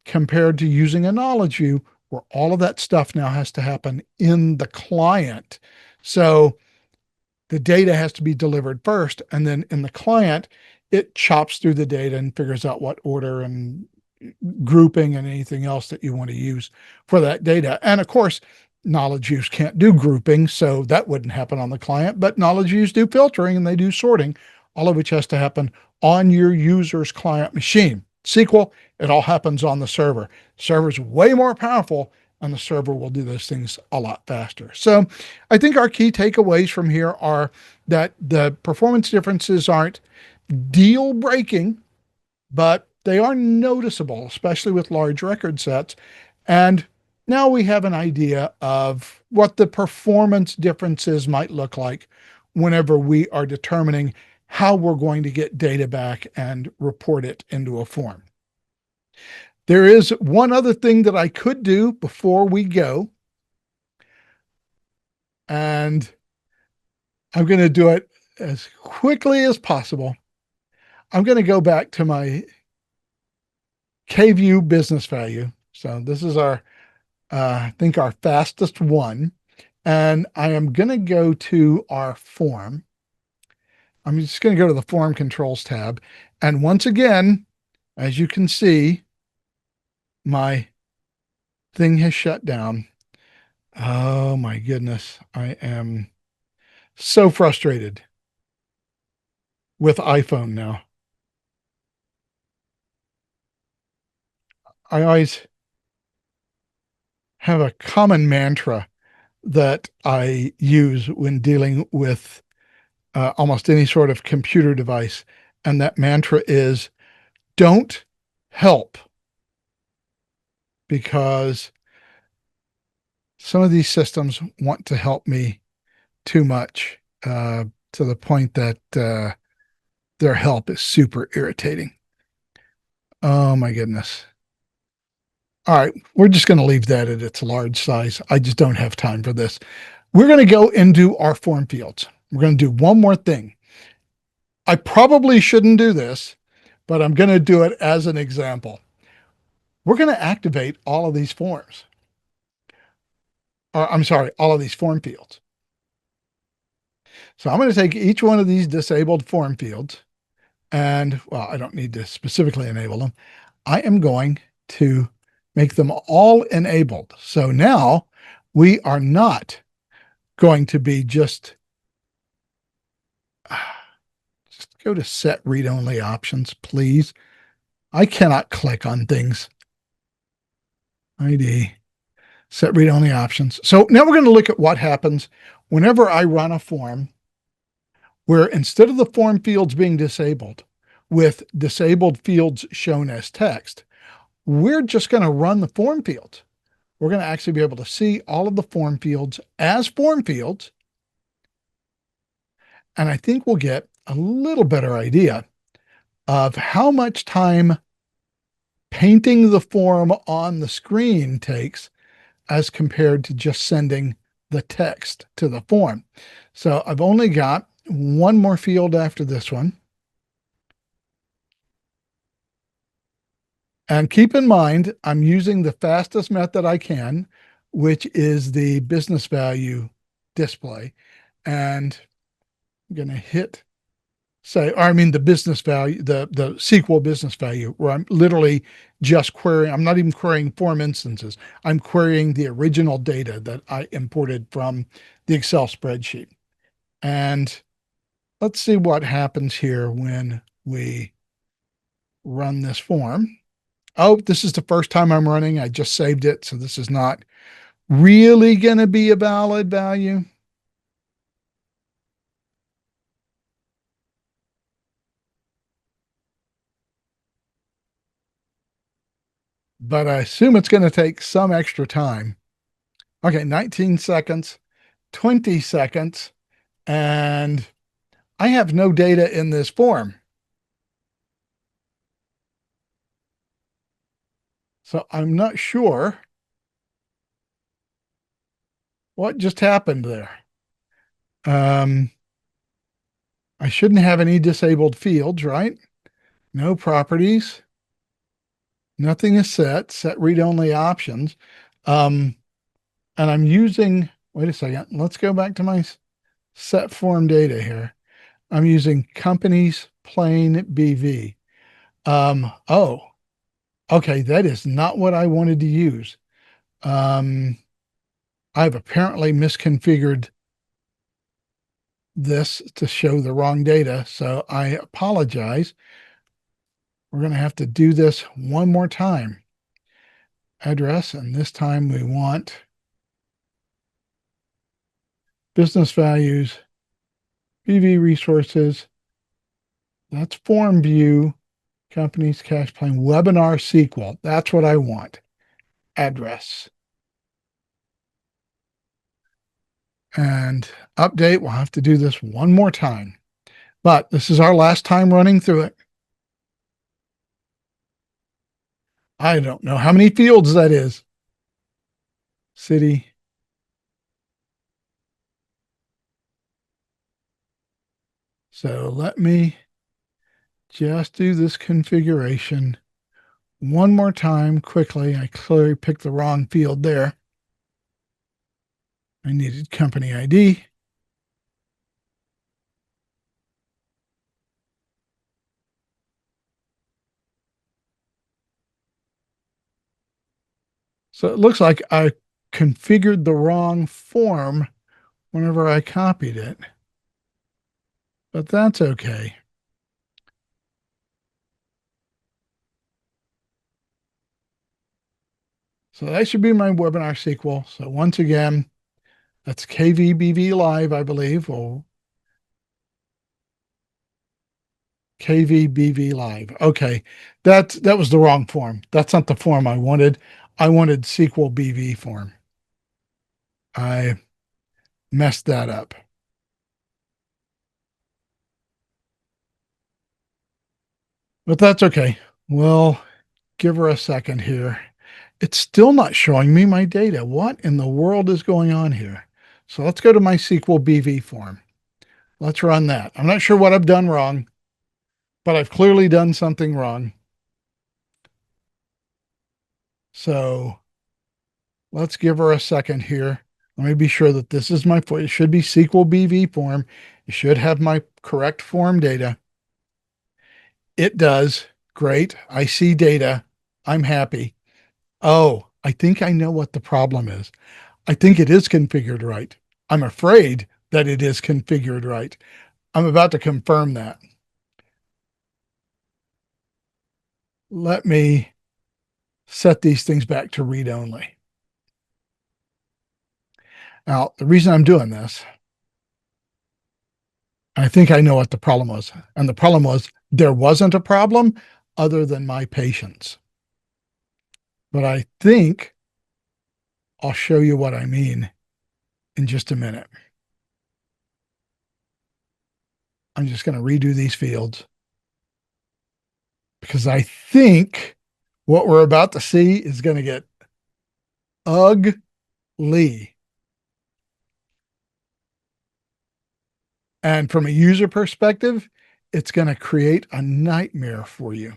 compared to using a knowledge view, where all of that stuff now has to happen in the client. So the data has to be delivered first, and then in the client, it chops through the data and figures out what order and grouping and anything else that you want to use for that data. And of course, knowledge use can't do grouping, so that wouldn't happen on the client, but knowledge use do filtering and they do sorting, all of which has to happen on your user's client machine. SQL, it all happens on the server. Server's way more powerful, and the server will do those things a lot faster. So I think our key takeaways from here are that the performance differences aren't deal breaking, but they are noticeable, especially with large record sets. And now we have an idea of what the performance differences might look like whenever we are determining how we're going to get data back and report it into a form. There is one other thing that I could do before we go, and I'm going to do it as quickly as possible. I'm going to go back to my KView business value. So this is our, I think our fastest one. And I am going to go to our form. I'm just going to go to the form controls tab. And once again, as you can see, my thing has shut down. Oh my goodness. I am so frustrated with iPhone now. I always have a common mantra that I use when dealing with almost any sort of computer device. And that mantra is, don't help, because some of these systems want to help me too much, to the point that their help is super irritating. Oh my goodness. All right, we're just going to leave that at its large size. I just don't have time for this. We're going to go into our form fields. We're going to do one more thing. I probably shouldn't do this, but I'm going to do it as an example. We're going to activate all of these forms. Or I'm sorry, all of these form fields. So I'm going to take each one of these disabled form fields, and well, I don't need to specifically enable them. I am going to make them all enabled. So now we are not going to be just go to set read-only options, please. I cannot click on things. ID, set read-only options. So now we're going to look at what happens whenever I run a form where instead of the form fields being disabled with disabled fields shown as text, we're just going to run the form fields. We're going to actually be able to see all of the form fields as form fields. And I think we'll get a little better idea of how much time painting the form on the screen takes as compared to just sending the text to the form. So I've only got one more field after this one. And keep in mind, I'm using the fastest method I can, which is the business value display. And I'm going to hit the business value, the SQL business value, where I'm literally just querying. I'm not even querying form instances. I'm querying the original data that I imported from the Excel spreadsheet. And let's see what happens here when we run this form. Oh, this is the first time I'm running. I just saved it. So this is not really going to be a valid value. But I assume it's going to take some extra time. Okay, 19 seconds, 20 seconds, and I have no data in this form. So I'm not sure what just happened there. I shouldn't have any disabled fields, right? No properties. Nothing is set read-only options. And I'm using, wait a second, let's go back to my set form data here. I'm using companies plain BV. Oh, okay, that is not what I wanted to use. I've apparently misconfigured this to show the wrong data, so I apologize. We're going to have to do this one more time. Address, and this time we want business values, BV resources. That's form view, companies, cash plain, webinar SQL. That's what I want. Address. And update, we'll have to do this one more time. But this is our last time running through it. I don't know how many fields that is. City. So let me just do this configuration one more time quickly. I clearly picked the wrong field there. I needed company ID. So it looks like I configured the wrong form whenever I copied it, but that's okay. So that should be my webinar SQL. So once again, that's KVBV live, I believe, or KVBV live. Okay, that was the wrong form. That's not the form I wanted. I wanted SQL BV form. I messed that up. But that's okay. We'll give her a second here. It's still not showing me my data. What in the world is going on here? So let's go to my SQL BV form. Let's run that. I'm not sure what I've done wrong, but I've clearly done something wrong. So let's give her a second here. Let me be sure that this is my, it should be SQL BV form. It should have my correct form data. It does. Great. I see data. I'm happy. Oh, I think I know what the problem is. I think it is configured right. I'm afraid that it is configured right. I'm about to confirm that. Let me set these things back to read only. Now, the reason I'm doing this, I think I know what the problem was. And the problem was there wasn't a problem other than my patience. But I think I'll show you what I mean in just a minute. I'm just going to redo these fields because I think what we're about to see is going to get ugly. And from a user perspective, it's going to create a nightmare for you.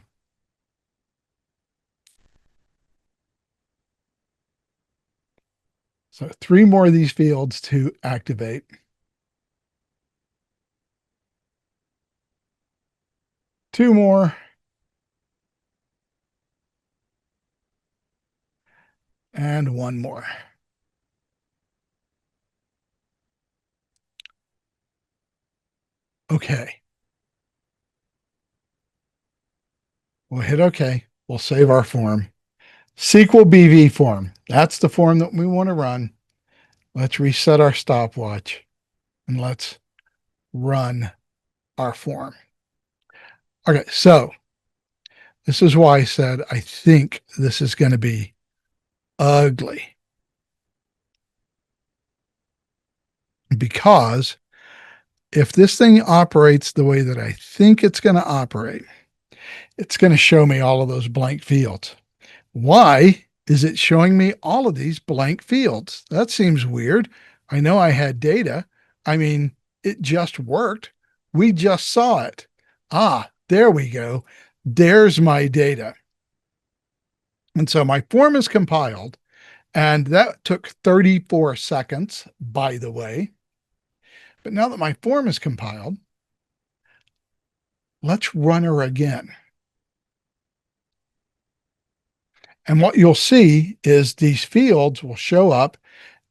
So 3 more of these fields to activate. Two more. And one more. Okay. We'll hit OK. We'll save our form. SQL BV form. That's the form that we want to run. Let's reset our stopwatch and let's run our form. Okay, so this is why I said I think this is going to be ugly. Because if this thing operates the way that I think it's going to operate, it's going to show me all of those blank fields. Why is it showing me all of these blank fields? That seems weird. I know I had data. I mean, it just worked. We just saw it. Ah, there we go. There's my data. And so my form is compiled, and that took 34 seconds, by the way. But now that my form is compiled, let's run her again. And what you'll see is these fields will show up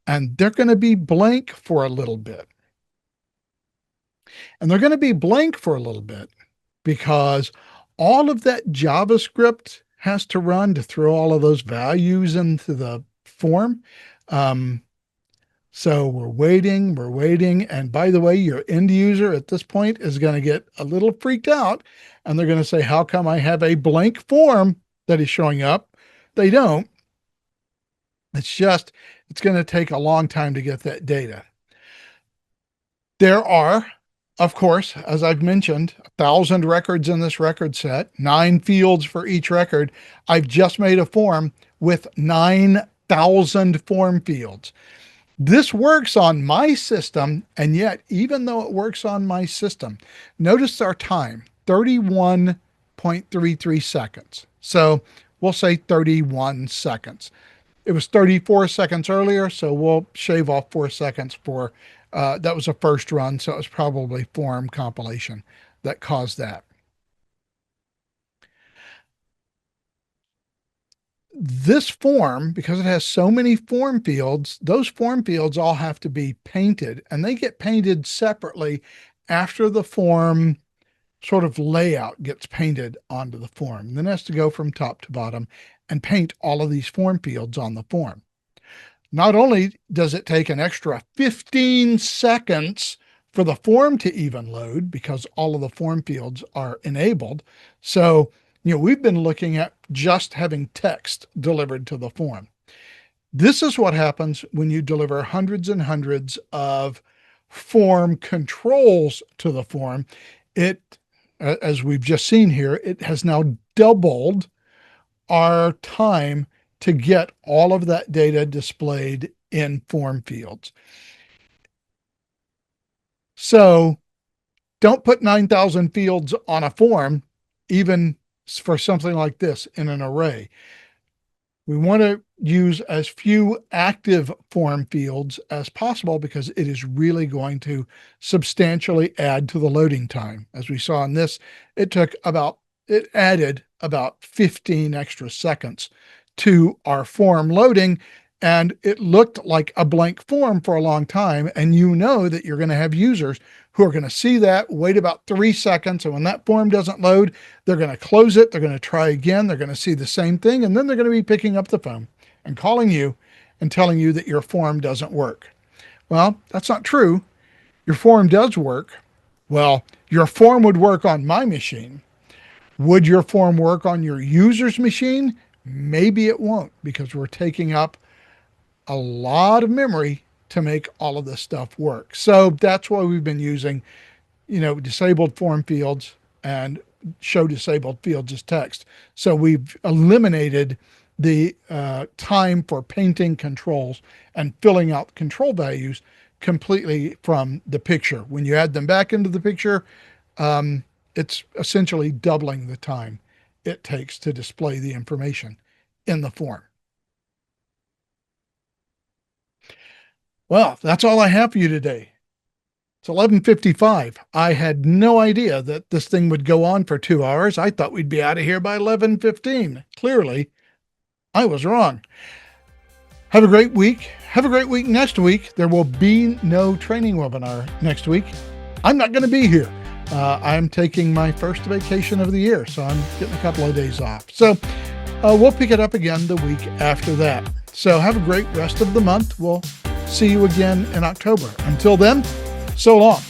and they're going to be blank for a little bit. And they're going to be blank for a little bit because all of that JavaScript has to run to throw all of those values into the form. So we're waiting. And by the way, your end user at this point is going to get a little freaked out and they're going to say, how come I have a blank form that is showing up? They don't. It's going to take a long time to get that data. There are, of course, as I've mentioned, 1,000 records in this record set, 9 fields for each record. I've just made a form with 9,000 form fields. This works on my system, and yet, even though it works on my system, notice our time, 31.33 seconds. So we'll say 31 seconds. It was 34 seconds earlier, so we'll shave off 4 seconds for that was a first run, so it was probably form compilation that caused that. This form, because it has so many form fields, those form fields all have to be painted, and they get painted separately after the form sort of layout gets painted onto the form. Then it has to go from top to bottom and paint all of these form fields on the form. Not only does it take an extra 15 seconds for the form to even load because all of the form fields are enabled. So, we've been looking at just having text delivered to the form. This is what happens when you deliver hundreds and hundreds of form controls to the form. It, as we've just seen here, it has now doubled our time to get all of that data displayed in form fields. So don't put 9,000 fields on a form, even for something like this in an array. We want to use as few active form fields as possible because it is really going to substantially add to the loading time. As we saw in this, it added about 15 extra seconds to our form loading, and it looked like a blank form for a long time. And you know that you're going to have users who are going to see that, wait about 3 seconds. And when that form doesn't load, they're going to close it. They're going to try again. They're going to see the same thing. And then they're going to be picking up the phone and calling you and telling you that your form doesn't work. Well, that's not true. Your form does work. Well, your form would work on my machine. Would your form work on your user's machine? Maybe it won't, because we're taking up a lot of memory to make all of this stuff work. So that's why we've been using, disabled form fields and show disabled fields as text. So we've eliminated the time for painting controls and filling out control values completely from the picture. When you add them back into the picture, it's essentially doubling the time it takes to display the information in the form. Well, that's all I have for you today. It's 11:55. I had no idea that this thing would go on for 2 hours. I thought we'd be out of here by 11:15. Clearly, I was wrong. Have a great week. Have a great week next week. There will be no training webinar next week. I'm not going to be here. I'm taking my first vacation of the year, so I'm getting a couple of days off. So we'll pick it up again the week after that. So have a great rest of the month. We'll see you again in October. Until then, so long.